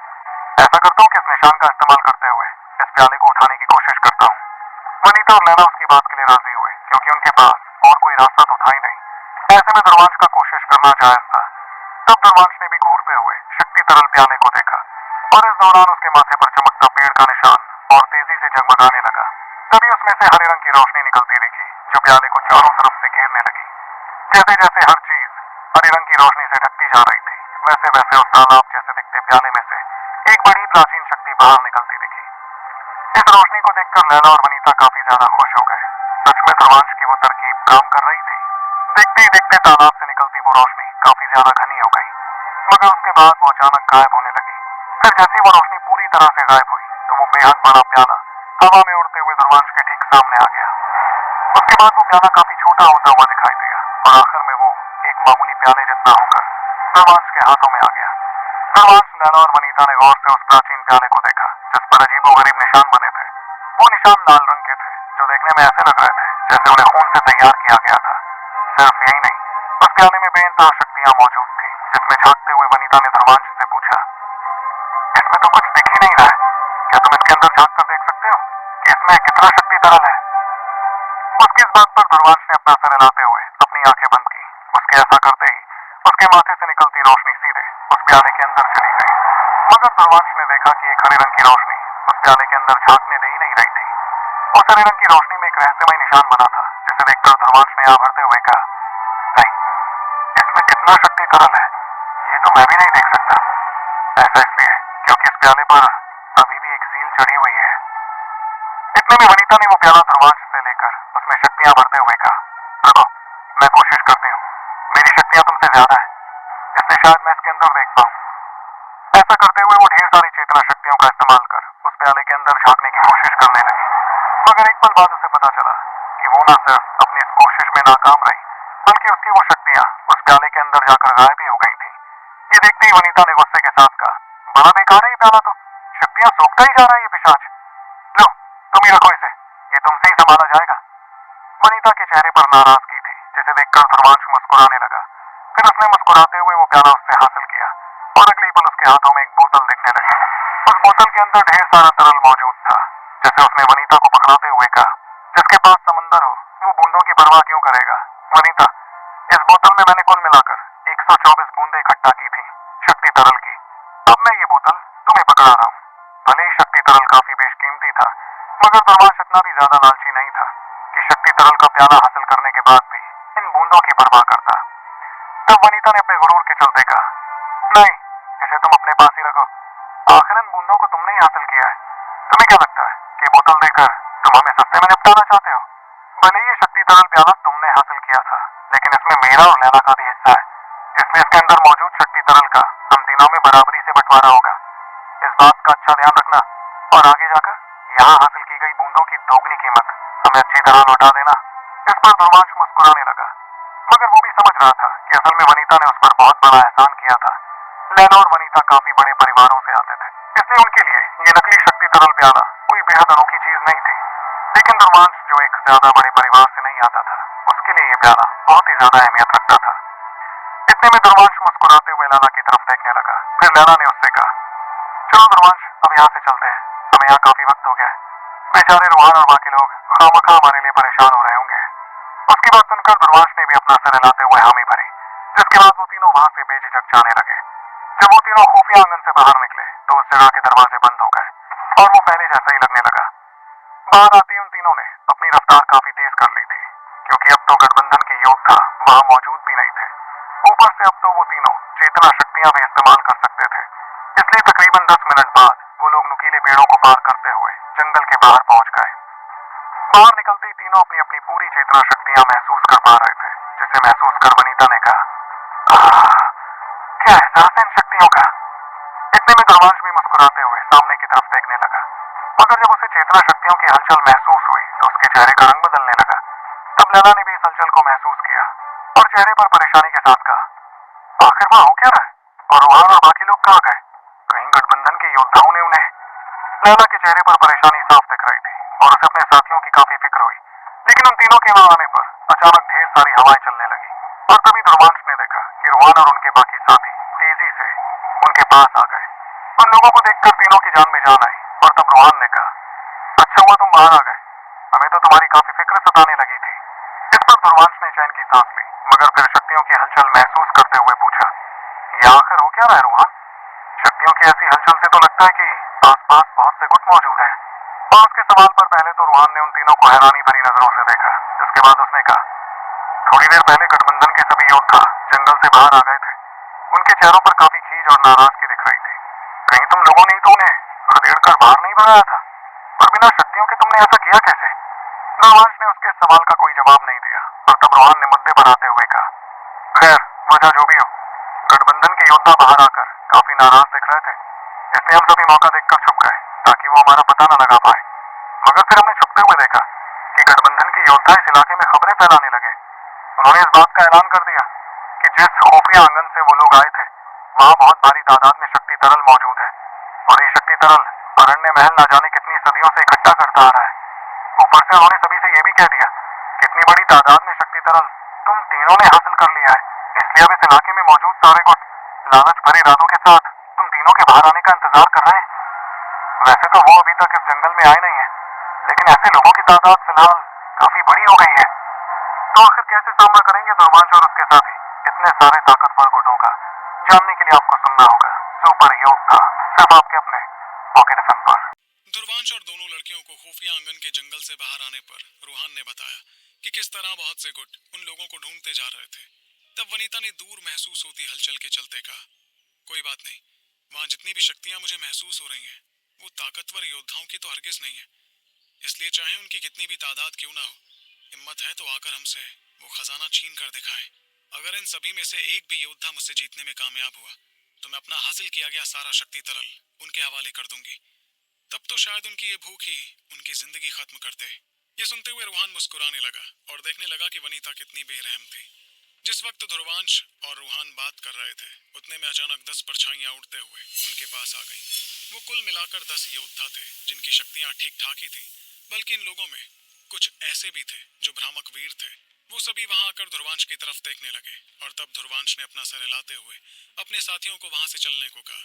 ऐसा करता हूँ कि इस निशान का इस्तेमाल करते हुए इस प्याले को उठाने की कोशिश करता हूँ। वनीता और लैला उसकी बात के लिए राजी हुए क्योंकि उनके पास और कोई रास्ता तो था ही नहीं। ऐसे में ध्रुवांश का कोशिश करना जायज था। तब ध्रुवांश ने भी घूरते हुए शक्ति तरल प्याले को देखा और इस दौरान उसके माथे पर चमकता पेड़ का निशान और तेजी से जगमगाने लगा। तभी उसमें से हरे रंग की रोशनी निकलती दिखी जो प्याले को चारों तरफ से घेरने लगी। जैसे जैसे हर चीज हरे रंग की रोशनी से ढकती जा रही थी, वैसे वैसे उस तालाब जैसे दिखते प्याले में से एक बड़ी प्राचीन शक्ति बाहर निकलती दिखी। इस रोशनी को देखकर लैला और वनीता काफी ज्यादा खुश हो गए। सच में ध्रुवांश की वो तरकीब काम कर रही थी। देखते ही देखते तालाब से निकलती वो रोशनी काफी ज्यादा घनी हो गई, मगर उसके बाद वो अचानक गायब होने लगी। फिर जैसे वो रोशनी पूरी तरह से गायब हुई तो वो बेहद बड़ा प्याला हवा में उड़ते हुए ध्रुवांश के ठीक सामने आ गया। उसके बाद वो प्याला काफी छोटा होता हुआ दिखाई दिया और आखिर में वो एक मामूली प्याले जितना होकर ध्रुवांश के हाथों में आ गया। ध्रुवांश, लैला और वनीता ने गौर से उस प्राचीन प्याले को देखा जिस पर अजीबोगरीब निशान बने थे। वो निशान लाल रंग के थे जो देखने में ऐसे लग रहे थे जैसे उन्हें खून से तैयार किया गया था। सिर्फ यही नहीं, उस प्याले में बेइंतहा शक्तियां मौजूद थी, जिसमें झांकते हुए वनीता ने ध्रुवांश से पूछा, जानते हो कि इसमें कितना शक्ति तरल है? उसकी इस बात पर ध्रुवांश ने अपना सर हिलाते हुए अपनी आंखें बंद की। उसके ऐसा करते ही उसके माथे से निकलती रोशनी सीधे उस प्याले के अंदर चली गई। मगर ध्रुवांश ने देखा कि एक हरे रंग की रोशनी उस प्याले के अंदर झांकने दे ही नहीं रही थी। उस हरे रंग की रोशनी में एक रहस्यमय निशान बना था, जिसे देखकर ध्रुवांश ने आह भरते हुए कहा, नहीं, इसमें कितना शक्ति तरल है ये तो मैं भी नहीं देख सकता। ऐसा इसलिए क्योंकि इस प्याले पर अभी भी एक सील चढ़ी हुई है। इतने में वनिता ने वो प्याला ध्रुवांश से लेकर उसमें शक्तियां भरते हुए कहा, रुको, मैं कोशिश करती हूँ। मेरी शक्तियां तुमसे ज्यादा है, इसलिए शायद मैं इसके अंदर देख पाऊं। ऐसा करते हुए वो ढेर सारी चेतना शक्तियों का इस्तेमाल कर उस प्याले के अंदर झांकने की कोशिश करने लगी। मगर एक पल बाद उसे पता चला कि वो न सिर्फ अपनी इस कोशिश में नाकाम रही, बल्कि उसकी वो शक्तियां उस प्याले के अंदर जाकर गायब भी हो गई थी। ये देखते ही वनिता ने गुस्से के साथ कहा, बड़ा बेकार है ये प्याला, तो शक्तियां सोखता ही जा रहा है ये पिशाच। लो, तुम ही रखो इसे, ये तुमसे ही संभाला जाएगा। वनिता के चेहरे पर नाराजगी थी, जिसे देखकर ध्रुवांश मुस्कुराने लगा। फिर उसने मुस्कुराते हुए वो प्याला उससे हासिल किया और अगले ही पल उसके हाथों में एक बोतल दिखने लगी। उस बोतल के अंदर ढेर सारा तरल मौजूद था, जैसे उसने वनिता को पकड़ाते हुए कहा, जिसके पास समंदर हो वो बूंदों की परवाह क्यों करेगा? वनिता, इस बोतल में मैंने कुल मिलाकर 124 बूंदें इकट्ठा की थी शक्ति तरल की। अब मैं ये बोतल तुम्हें पकड़ा रहा हूँ। भले ही शक्ति तरल काफी बेशकीमती था, मगर ध्रुवांश इतना भी ज्यादा लालची नहीं था कि शक्ति तरल का प्याला हासिल करने के बाद भी इन बूंदों की परवाह करता। तब वनिता ने अपने गुरूर के चलते कहा, नहीं, इसे तुम अपने पास ही रखो। आखिर इन बूंदों को तुमने ही हासिल किया है। तुम्हें क्या लगता है कि बोतल देकर तुम हमें सस्ते में निपटाना चाहते हो? भले ये शक्ति तरल प्याला तुमने हासिल किया था, लेकिन इसमें मेरा और लैला का भी हिस्सा है, इसलिए इसके अंदर मौजूद शक्ति तरल का हम तीनों में बराबरी से बंटवारा होगा। इस बात का अच्छा ध्यान रखना और आगे जाकर यहाँ हासिल की गई बूंदों की दोगुनी कीमत हमें अच्छी तरह लौटा देना। इस पर ध्रुवांश मुस्कुराने लगा, मगर वो भी समझ रहा था कि असल में वनिता ने उस पर बहुत बड़ा एहसान किया था। लैला और वनिता काफी बड़े परिवारों से आते थे, इसलिए उनके लिए ये नकली शक्ति तरल प्याला कोई बेहद अनोखी चीज नहीं थी। लेकिन ध्रुवांश, जो एक ज्यादा बड़े परिवार से नहीं आता था, उसके लिए ये प्याला बहुत ही ज्यादा अहमियत रखता था। इतने में ध्रुवांश मुस्कुराते हुए लैला की तरफ देखने लगा। फिर लैला ने उससे कहा, चलो ध्रुवांश, अब यहाँ से चलते हैं, हमें यहाँ काफी वक्त हो गया है। बेचारे रूहान और बाकी लोग खामखा हमारे लिए परेशान हो रहे होंगे। उसकी बात सुनकर ध्रुवांश ने भी अपना सर हिलाते हुए हामी भरी, जिसके बाद वो तीनों वहां से बेझिझक जाने लगे। जब वो तीनों खुफिया आंगन से बाहर निकले तो उस जगह के दरवाजे बंद हो गए और वो पहले जैसा ही लगने लगा। बाहर आते ही उन तीनों ने अपनी रफ्तार काफी तेज कर ली थी, क्योंकि अब तो गठबंधन के योद्धा वहां मौजूद भी नहीं थे। ऊपर से अब तो वो तीनों चेतना शक्तियां भी इस्तेमाल कर सकते थे, इसलिए तकरीबन 10 मिनट बाद वो लोग नुकीले पेड़ों को पार करते हुए जंगल के बाहर पहुंच गए। बाहर निकलते ही तीनों अपनी अपनी पूरी चेतना शक्तियां महसूस कर पा रहे थे, जिसे महसूस कर वनिता ने कहा, क्या एहसास है इन शक्तियों का? इतने में ध्रुवांश भी मुस्कुराते हुए सामने की तरफ देखने लगा, मगर जब उसे चेतना शक्तियों की हलचल महसूस हुई तो उसके चेहरे का रंग बदलने लगा। तब लैला ने भी इस हलचल को महसूस किया और चेहरे पर परेशानी के साथ कहा, आखिर वहां हो क्या रहा है? और रूहान और बाकी लोग कहाँ गए? कहीं गठबंधन के योद्धाओं ने उन्हें... लैला के चेहरे पर परेशानी साफ दिख रही थी और उसे अपने साथियों की काफी फिक्र हुई। लेकिन उन तीनों के वहां आने पर अचानक ढेर सारी हवाएं चलने लगी और तभी ध्रुवांश ने देखा कि रूहान और उनके बाकी साथी तेजी से उनके पास आ गए। उन लोगों को देखकर तीनों की जान में जान आई और तब रूहान ने कहा, अच्छा हुआ तुम बाहर आ गए, हमें तो तुम्हारी काफी फिक्र सताने लगी थी। इस पर ध्रुवांश ने चैन की सांस ली, मगर फिर शक्तियों की हलचल महसूस करते हुए पूछा, ये आखिर हो क्या रहा है रूहान? शक्तियों की ऐसी हलचल से तो लगता है कि आसपास बहुत से गुट मौजूद हैं। और उसके सवाल पर पहले तो रूहान ने उन तीनों को हैरानी भरी नजरों से देखा, जिसके बाद उसने कहा, थोड़ी देर पहले गठबंधन के सभी योद्धा जंगल से बाहर आ गए थे। उनके चेहरों पर काफी खींच और नाराजगी दिख रही थी। कहीं तुम लोगों ने ही तो उन्हें खदेड़ कर बाहर नहीं भगाया था? और बिना शक्तियों के तुमने ऐसा किया कैसे? ध्रुवांश ने उसके सवाल का कोई जवाब नहीं दिया और तब रूहान ने मुद्दे पर आते हुए कहा, खैर, वजह जो भी हो, गठबंधन के योद्धा बाहर आकर काफी नाराज दिख रहे थे, इसलिए हम सभी मौका देखकर छुप गए ताकि वो हमारा पता न लगा पाए। मगर फिर हमने छुपते हुए देखा कि गठबंधन के योद्धा इस इलाके में खबरें फैलाने लगे। उन्होंने इस बात का ऐलान कर दिया कि जिस खुफिया आंगन से वो लोग आए थे वहां बहुत भारी तादाद में शक्ति तरल मौजूद है और ये शक्ति तरल अरण्य महल न जाने कितनी सदियों से इकट्ठा करता आ रहा है। ऊपर से उन्होंने सभी से यह भी कह दिया कि इतनी बड़ी तादाद में शक्ति तरल तुम तीनों ने हासिल कर लिया है, इसलिए अब इस इलाके में मौजूद सारे गुट लालच भरे इरादों के साथ तुम तीनों के बाहर आने का इंतजार कर रहे हैं। वैसे तो वो अभी तक इस जंगल में आए नहीं है, लेकिन ऐसे लोगों की तादाद फिलहाल काफी बड़ी हो गई है। तो आखिर कैसे सामना करेंगे ध्रुवांश और उसके साथी इतने सारे ताकतवर गुटों का? जानने के लिए आपको सुनना होगा सुपर योद्धा, सिर्फ आपके अपने पॉकेट एफएम पर। ध्रुवांश और दोनों लड़कियों को खुफिया आंगन के जंगल से बाहर आने पर रूहान ने बताया कि किस तरह बहुत से गुट उन लोगों को ढूंढते जा रहे थे। तब वनीता ने दूर महसूस होती हलचल के चलते कहा, कोई बात नहीं, वहां जितनी भी शक्तियां मुझे महसूस हो रही हैं, वो ताकतवर योद्धाओं की तो हरगिज नहीं है। इसलिए चाहे उनकी कितनी भी तादाद क्यों ना हो, हिम्मत है तो आकर हमसे वो खजाना छीन कर दिखाएं। अगर इन सभी में से एक भी योद्धा मुझसे जीतने में कामयाब हुआ तो मैं अपना हासिल किया गया सारा शक्ति तरल उनके हवाले कर दूंगी। तब तो शायद उनकी ये भूख ही उनकी जिंदगी खत्म कर दे। ये सुनते हुए रूहान मुस्कुराने लगा और देखने लगा कि वनीता कितनी बेरहम थी। जिस वक्त ध्रुवांश और रूहान बात कर रहे थे, उतने में अचानक 10 परछाइयां उड़ते हुए उनके पास आ गईं। वो कुल मिलाकर 10 योद्धा थे जिनकी शक्तियां ठीक ठाक ही थीं, बल्कि इन लोगों में कुछ ऐसे भी थे जो भ्रामक वीर थे। वो सभी वहां आकर ध्रुवांश की तरफ देखने लगे और तब ध्रुवांश ने अपना सर हिलाते हुए अपने साथियों को वहां से चलने को कहा।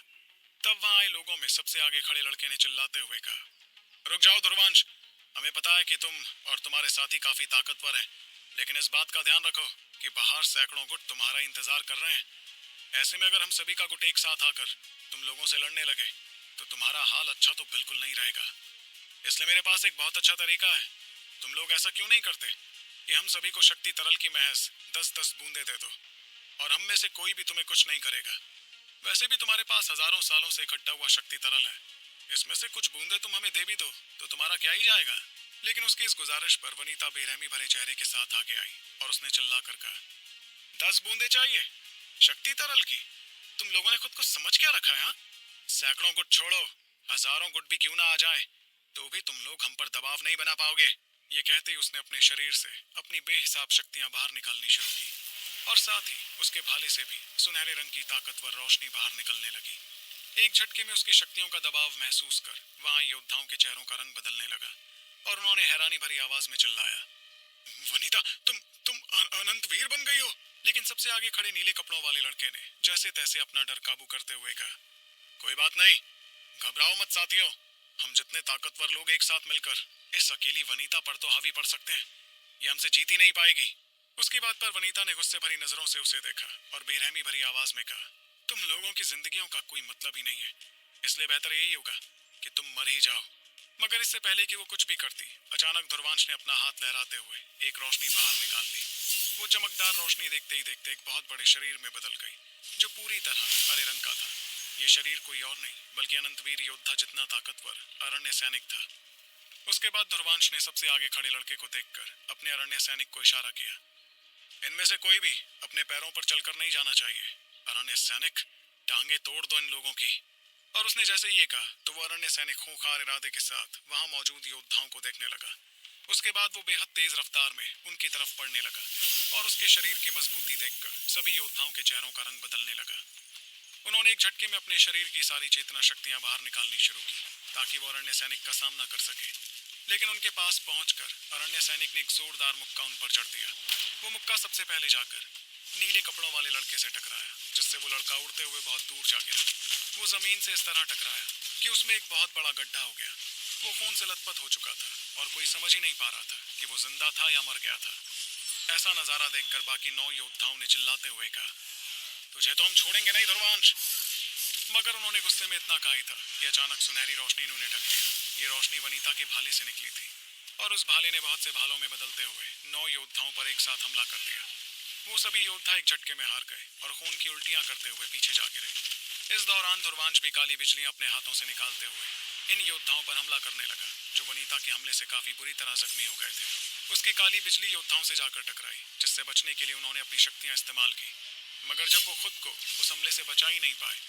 तब वहां आए लोगों में सबसे आगे खड़े लड़के ने चिल्लाते हुए कहा, रुक जाओ ध्रुवांश, हमें पता है कि तुम और तुम्हारे साथी काफी ताकतवर हैं, लेकिन इस बात का ध्यान रखो कि बाहर सैकड़ों गुट तुम्हारा इंतजार कर रहे हैं। ऐसे में अगर हम सभी का गुट एक साथ आकर तुम लोगों से लड़ने लगे तो तुम्हारा हाल अच्छा तो बिल्कुल नहीं रहेगा। इसलिए मेरे पास एक बहुत अच्छा तरीका है। तुम लोग ऐसा क्यों नहीं करते कि हम सभी को शक्ति तरल की महज 10-10 बूंदे दे दो और हम में से कोई भी तुम्हें कुछ नहीं करेगा। वैसे भी तुम्हारे पास हजारों सालों से इकट्ठा हुआ शक्ति तरल है, इसमें से कुछ बूंदे तुम हमें दे भी दो तो तुम्हारा क्या ही जाएगा। लेकिन उसकी इस गुजारिश पर वनीता बेरहमी भरे चेहरे के साथ आगे आई और उसने चिल्लाकर कहा, 10 बूंदे चाहिए शक्ति तरल की? तुम लोगों ने खुद को समझ क्या रखा है? हाँ, सैकड़ों गुट छोड़ो, हजारों गुट भी क्यों ना आ जाए तो भी तुम लोग हम पर दबाव नहीं बना पाओगे। ये कहते ही उसने अपने शरीर से अपनी बेहिसाब शक्तियां बाहर निकालनी शुरू की और साथ ही उसके भाले से भी सुनहरे रंग की ताकतवर रोशनी बाहर निकलने लगी। एक झटके में उसकी शक्तियों का दबाव महसूस कर वहां योद्धाओं के चेहरों का रंग बदलने लगा और उन्होंने हैरानी भरी आवाज में चिल्लाया, वनीता, तुम अनंत वीर बन गई हो। लेकिन सबसे आगे खड़े नीले कपड़ों वाले लड़के ने जैसे तैसे अपना डर काबू करते हुए कहा, कोई बात नहीं, घबराओ मत साथियों, हम जितने ताकतवर लोग एक साथ मिलकर इस अकेली वनीता पर तो हावी पड़ सकते हैं। ये हमसे जीत ही नहीं पाएगी। उसकी बात पर वनीता ने गुस्से भरी नजरों से उसे देखा और बेरहमी भरी आवाज में कहा, तुम लोगों की जिंदगियों का कोई मतलब ही नहीं है, इसलिए बेहतर यही होगा कि तुम मर ही जाओ। मगर इससे पहले कि वो कुछ भी करती, अचानक ध्रुवांश ने अपना हाथ लहराते हुए एक रोशनी बाहर निकाल ली। वो चमकदार रोशनी देखते ही देखते एक बहुत बड़े शरीर में बदल गई जो पूरी तरह हरे रंग का था। ये शरीर कोई और नहीं बल्कि अनंतवीर योद्धा जितना ताकतवर अरण्य सैनिक था। उसके बाद ध्रुवांश ने सबसे आगे खड़े लड़के को देखकर अपने अरण्य सैनिक को इशारा किया, इनमें से कोई भी अपने पैरों पर चलकर नहीं जाना चाहिए। अरण्य सैनिक, टांगे तोड़ दो इन लोगों की। और उसने जैसे ये कहा तो वो अरण्य सैनिक खूंखार इरादे के साथ वहां मौजूद योद्धाओं को देखने लगा। उसके बाद वो बेहद तेज रफ्तार में उनकी तरफ बढ़ने लगा और उसके शरीर की मजबूती देखकर सभी योद्धाओं के चेहरों का रंग बदलने लगा। उन्होंने एक झटके में अपने शरीर की सारी चेतना शक्तियां बाहर निकालनी शुरू की ताकि वो अरण्य सैनिक का सामना कर सके। लेकिन उनके पास पहुंचकर अरण्य सैनिक ने एक जोरदार मुक्का उन पर जड़ दिया। वो मुक्का सबसे पहले जाकर नीले कपड़ों वाले लड़के से टकराया, जिससे वो लड़का उड़ते हुए बहुत दूर जा गिरा। वो जमीन से इस तरह टकराया कि उसमें एक बहुत बड़ा गड्ढा हो गया। वो खून से लथपथ हो चुका था और कोई समझ ही नहीं पा रहा था कि वो जिंदा था या मर गया था। ऐसा नजारा देखकर बाकी 9 योद्धाओं ने चिल्लाते हुए कहा, तुझे तो हम छोड़ेंगे नहीं ध्रुवांश। मगर उन्होंने गुस्से में इतना कहा ही था कि अचानक सुनहरी रोशनी ने उन्हें ढक लिया। ये रोशनी वनीता के भाले से निकली थी और उस भाले ने बहुत से भालों में बदलते हुए 9 योद्धाओं पर एक साथ हमला कर दिया। वो सभी योद्धा एक झटके में हार गए और खून की उल्टियां करते हुए पीछे जा गिरे। इस दौरान ध्रुवांश भी काली बिजलियां अपने हाथों से निकालते हुए इन योद्धाओं पर हमला करने लगा, जो वनीता के हमले से काफी बुरी तरह जख्मी हो गए थे। उसकी काली बिजली योद्धाओं से जाकर टकराई, जिससे बचने के लिए उन्होंने अपनी शक्तियां इस्तेमाल की। मगर जब वो खुद को उस हमले से बचा ही नहीं पाए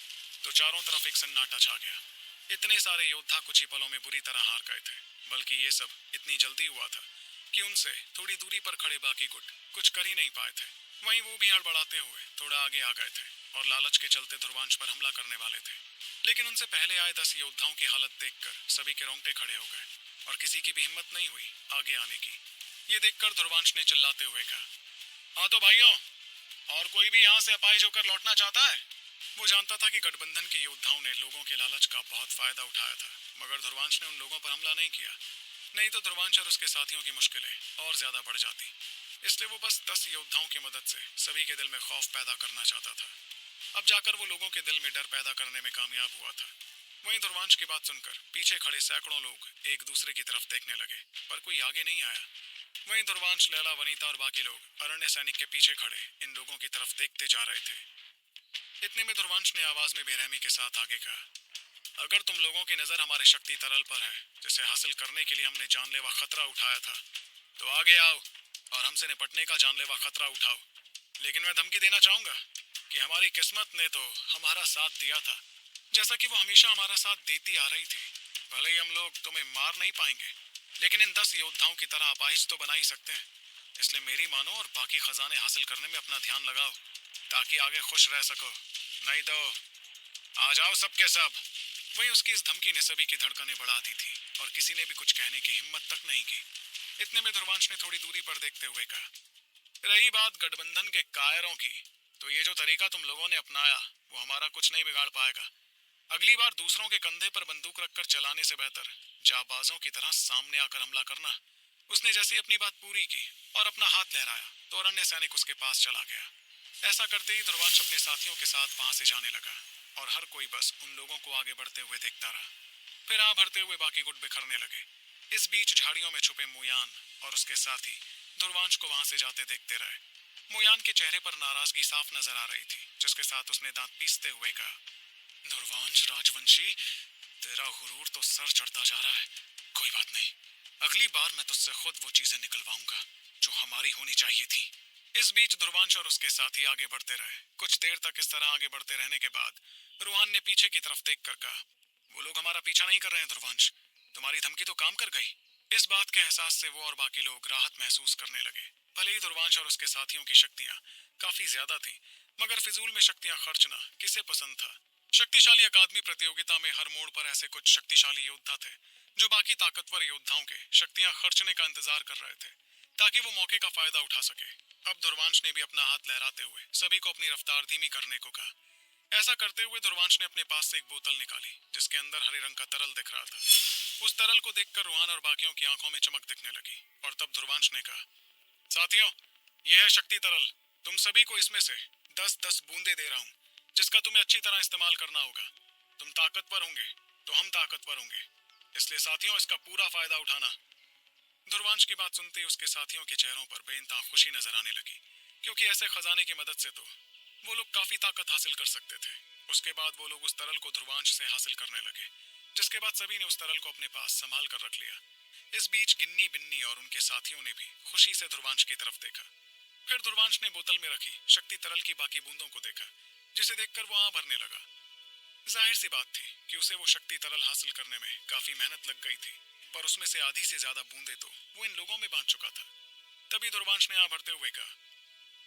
तो चारों तरफ एक सन्नाटा छा गया। इतने सारे योद्धा कुछ ही पलों में बुरी तरह हार गए थे। बल्कि ये सब इतनी जल्दी हुआ था कि उनसे थोड़ी दूरी पर खड़े बाकी गुट कुछ कर ही नहीं पाए थे। वहीं वो भी हड़बड़ाते हुए थोड़ा आगे आ गए थे और लालच के चलते ध्रुवांश पर हमला करने वाले थे। लेकिन उनसे पहले आए 10 योद्धाओं की हालत देखकर सभी के रोंगटे खड़े हो गए और किसी की भी हिम्मत नहीं हुई आगे आने की। ये देखकर ध्रुवांश ने चिल्लाते हुए कहा, हाँ तो भाइयों, और कोई भी यहाँ से अपाहिज होकर लौटना चाहता है? वो जानता था कि गठबंधन के योद्धाओं ने लोगों के लालच का बहुत फायदा उठाया था, मगर ध्रुवांश ने उन लोगों पर हमला नहीं किया। नहीं तो ध्रुवांश और उसके साथियों की मुश्किलें और ज्यादा बढ़ जाती। इसलिए वो बस 10 योद्धाओं की मदद से सभी के दिल में खौफ पैदा करना चाहता था। अब जाकर वो लोगों के दिल में डर पैदा करने में कामयाब हुआ था। वहीं ध्रुवांश की बात सुनकर पीछे खड़े सैकड़ों लोग एक दूसरे की तरफ देखने लगे, पर कोई आगे नहीं आया। वहीं ध्रुवांश, लैला, वनीता और बाकी लोग अरण्य सैनिक के पीछे खड़े इन लोगों की तरफ देखते जा रहे थे। इतने में ध्रुवांश ने आवाज में बेरहमी के साथ आगे कहा, अगर तुम लोगों की नजर हमारे शक्ति तरल पर है, जिसे हासिल करने के लिए हमने जानलेवा खतरा उठाया था, तो आगे आओ और हमसे निपटने का जानलेवा खतरा उठाओ। लेकिन मैं धमकी देना चाहूंगा कि हमारी किस्मत ने तो हमारा साथ दिया था, जैसा कि वो हमेशा हमारा साथ देती आ रही थी। भले ही हम लोग तुम्हें मार नहीं पाएंगे, लेकिन इन 10 योद्धाओं की तरह अपाहिज तो बना ही सकते हैं। इसलिए मेरी मानो और बाकी खजाने हासिल करने में अपना ध्यान लगाओ, ताकि आगे खुश रह सको। नहीं तो आ जाओ सबके सब। वहीं उसकी इस धमकी ने सभी की धड़कनें बढ़ा दी थी और किसी ने भी कुछ कहने की हिम्मत तक नहीं की। इतने में ध्रुवांश ने थोड़ी दूरी पर देखते हुए कहा, रही बात गठबंधन के कायरों की, तो ये जो तरीका तुम लोगों ने अपनाया वो हमारा कुछ नहीं बिगाड़ पाएगा। अगली बार दूसरों के कंधे पर बंदूक रखकर चलाने से बेहतर जाबाजों की तरह सामने आकर हमला करना। उसने जैसे ही अपनी बात पूरी की और अपना हाथ लहराया तो अरण्य सैनिक उसके पास चला गया। ऐसा करते ही ध्रुवांश अपने साथियों के साथ वहां से जाने लगा और हर कोई बस उन लोगों को आगे बढ़ते हुए देखता रहा। फिर आ भरते हुए बाकी गुट बिखरने लगे। इस बीच झाड़ियों में छुपे मोयान और उसके साथी ध्रुवांश को वहां से जाते देखते रहे। मोयान के चेहरे पर नाराजगी साफ नजर आ रही थी, जिसके साथ उसने दांत पीसते हुए कहा, ध्रुवांश राजवंशी, तेरा गुरूर तो सर चढ़ता जा रहा है। कोई बात नहीं, अगली बार मैं तुझसे खुद वो चीजें निकलवाऊंगा जो हमारी होनी चाहिए थी। इस बीच ध्रुवांश और उसके साथी आगे बढ़ते रहे। कुछ देर तक इस तरह आगे बढ़ते रहने के बाद रूहान ने पीछे की तरफ देखकर कहा, वो लोग हमारा पीछा नहीं कर रहे हैं ध्रुवांश, तुम्हारी धमकी तो काम कर गई। इस बात के एहसास से वो और बाकी लोग राहत महसूस करने लगे। भले ही ध्रुवांश और उसके साथियों की शक्तियां काफी ज्यादा थीं, मगर फिजूल में शक्तियां खर्चना किसे पसंद था। शक्तिशाली अकादमी प्रतियोगिता में हर मोड़ पर ऐसे कुछ शक्तिशाली योद्धा थे जो बाकी ताकतवर योद्धाओं के शक्तियां खर्चने का इंतजार कर रहे थे, ताकि वो मौके का फायदा उठा सके। अब ध्रुवांश ने भी अपना हाथ लहराते हुए सभी को अपनी रफ्तार धीमी करने को कहा। ऐसा करते हुए ध्रुवांश ने अपने पास से एक बोतल निकाली, जिसके अंदर हरे रंग का तरल दिख रहा था। उस तरल को देखकर रूहान और बाकियों की आंखों में चमक दिखने लगी और तब ध्रुवांश ने कहा, साथियों, यह है शक्ति तरल। तुम सभी को इसमें से 10-10 बूंदे दे रहा हूँ, जिसका तुम्हें अच्छी तरह इस्तेमाल करना होगा। तुम ताकतवर होंगे तो हम ताकतवर होंगे, इसलिए साथियों इसका पूरा फायदा उठाना। ध्रुवांश की बात सुनते ही उसके साथियों के चेहरों पर बेइंतहा खुशी नजर आने लगी, क्योंकि ऐसे खजाने की मदद से तो वो लोग काफी ताकत हासिल कर सकते थे। उसके बाद वो लोग उस तरल को ध्रुवांश से हासिल करने लगे, जिसके बाद सभी ने उस तरल को अपने पास संभाल कर रख लिया। इस बीच गिन्नी, बिन्नी और उनके साथियों ने भी खुशी से ध्रुवांश की तरफ देखा। फिर ध्रुवांश ने बोतल में रखी शक्ति तरल की बाकी बूंदों को देखा, जिसे देखकर वो आ भरने लगा। जाहिर सी बात थी कि उसे वो शक्ति तरल हासिल करने में काफी मेहनत लग गई थी, पर उसमें से आधी से ज्यादा बूंदे तो वो इन लोगों में बांट चुका था। तभी ध्रुवांश ने आ भरते हुए कहा,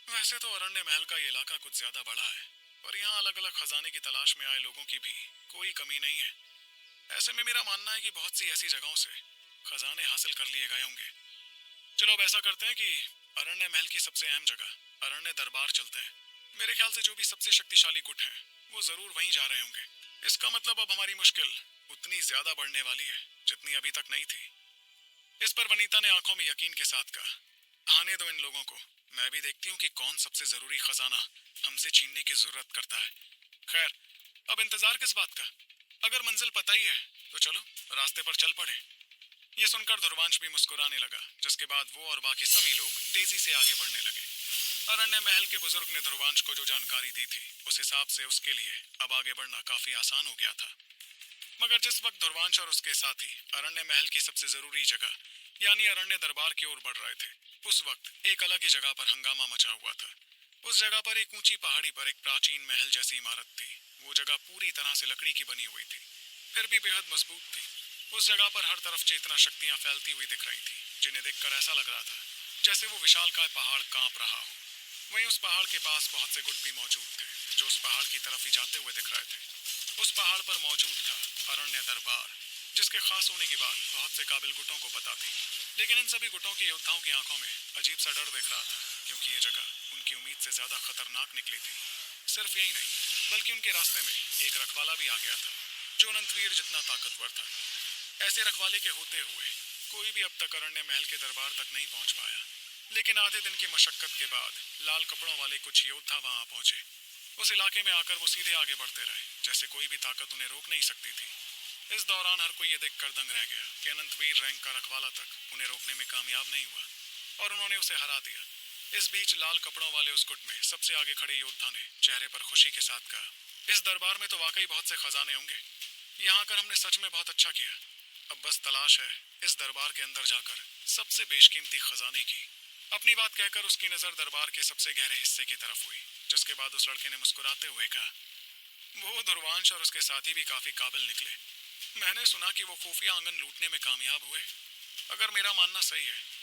वैसे तो अरण्य महल का ये इलाका कुछ ज्यादा बड़ा है, पर यहाँ अलग अलग खजाने की तलाश में आए लोगों की भी कोई कमी नहीं है। ऐसे में मेरा मानना है कि बहुत सी ऐसी जगहों से खजाने हासिल कर लिए गए होंगे। चलो अब ऐसा करते हैं कि अरण्य महल की सबसे अहम जगह अरण्य दरबार चलते हैं। मेरे ख्याल से जो भी सबसे शक्तिशाली गुट हैं वो जरूर वहीं जा रहे होंगे। इसका मतलब अब हमारी मुश्किल उतनी ज्यादा बढ़ने वाली है जितनी अभी तक नहीं थी। इस पर वनीता ने आंखों में यकीन के साथ कहा, आने दो इन लोगों को, मैं भी देखती हूँ कि कौन सबसे जरूरी खजाना हमसे छीनने की जरूरत करता है। खैर, अब इंतजार किस बात का, अगर मंजिल पता ही है तो चलो रास्ते पर चल पड़े। ये सुनकर ध्रुवांश भी मुस्कुराने लगा, जिसके बाद वो और बाकी सभी लोग तेजी से आगे बढ़ने लगे। अरण्य महल के बुजुर्ग ने ध्रुवांश को जो जानकारी दी थी, उस हिसाब से उसके लिए अब आगे बढ़ना काफी आसान हो गया था। मगर जिस वक्त ध्रुवांश और उसके साथी अरण्य महल की सबसे जरूरी जगह यानी अरण्य दरबार की ओर बढ़ रहे थे, उस वक्त एक अलग ही जगह पर हंगामा मचा हुआ था। उस जगह पर एक ऊंची पहाड़ी पर एक प्राचीन महल जैसी इमारत थी। वो जगह पूरी तरह से लकड़ी की बनी हुई थी, फिर भी बेहद मजबूत थी। उस जगह पर हर तरफ चेतना शक्तियां फैलती हुई दिख रही थी, जिन्हें देखकर ऐसा लग रहा था जैसे वो विशालकाय पहाड़ कांप रहा हो। वहीं उस पहाड़ के पास बहुत से गुट भी मौजूद थे, जो उस पहाड़ की तरफ ही जाते हुए दिख रहे थे। उस पहाड़ पर मौजूद था अरण्य दरबार, जिसके खास होने की बात बहुत से काबिल गुटों को पता थी। लेकिन इन सभी गुटों के योद्धाओं की आंखों में अजीब सा डर दिख रहा था, क्योंकि ये जगह उनकी उम्मीद से ज्यादा खतरनाक निकली थी। सिर्फ यही नहीं, बल्कि उनके रास्ते में एक रखवाला भी आ गया था, जो अनंतवीर जितना ताकतवर था। ऐसे रखवाले के होते हुए कोई भी अब तक अरण्य महल के दरबार तक नहीं पहुंच पाया, लेकिन आधे दिन की मशक्कत के बाद लाल कपड़ों वाले कुछ योद्धा वहां पहुंचे। उस इलाके में आकर वो सीधे आगे बढ़ते रहे, जैसे कोई भी ताकत उन्हें रोक नहीं सकती थी। इस दौरान हर कोई ये देखकर दंग रह गया कि अनंतवीर रैंक का रखवाला तक उन्हें रोकने में कामयाब नहीं हुआ और उन्होंने उसे हरा दिया। इस बीच लाल कपड़ों वाले उस गुट में सबसे आगे खड़े योद्धा ने चेहरे पर खुशी के साथ कहा, इस दरबार में तो वाकई बहुत से खजाने होंगे। यहाँ आकर हमने सच में बहुत अच्छा किया। अब बस तलाश है इस दरबार के अंदर जाकर सबसे बेशकीमती खजाने की। अपनी बात कहकर उसकी नजर दरबार के सबसे गहरे हिस्से की तरफ हुई, जिसके बाद उस लड़के ने मुस्कुराते हुए कहा, वो ध्रुवांश और उसके साथी भी काफी काबिल निकले। मैंने सुना कि वो खुफिया आंगन लूटने में कामयाब हुए। अगर मेरा मानना सही है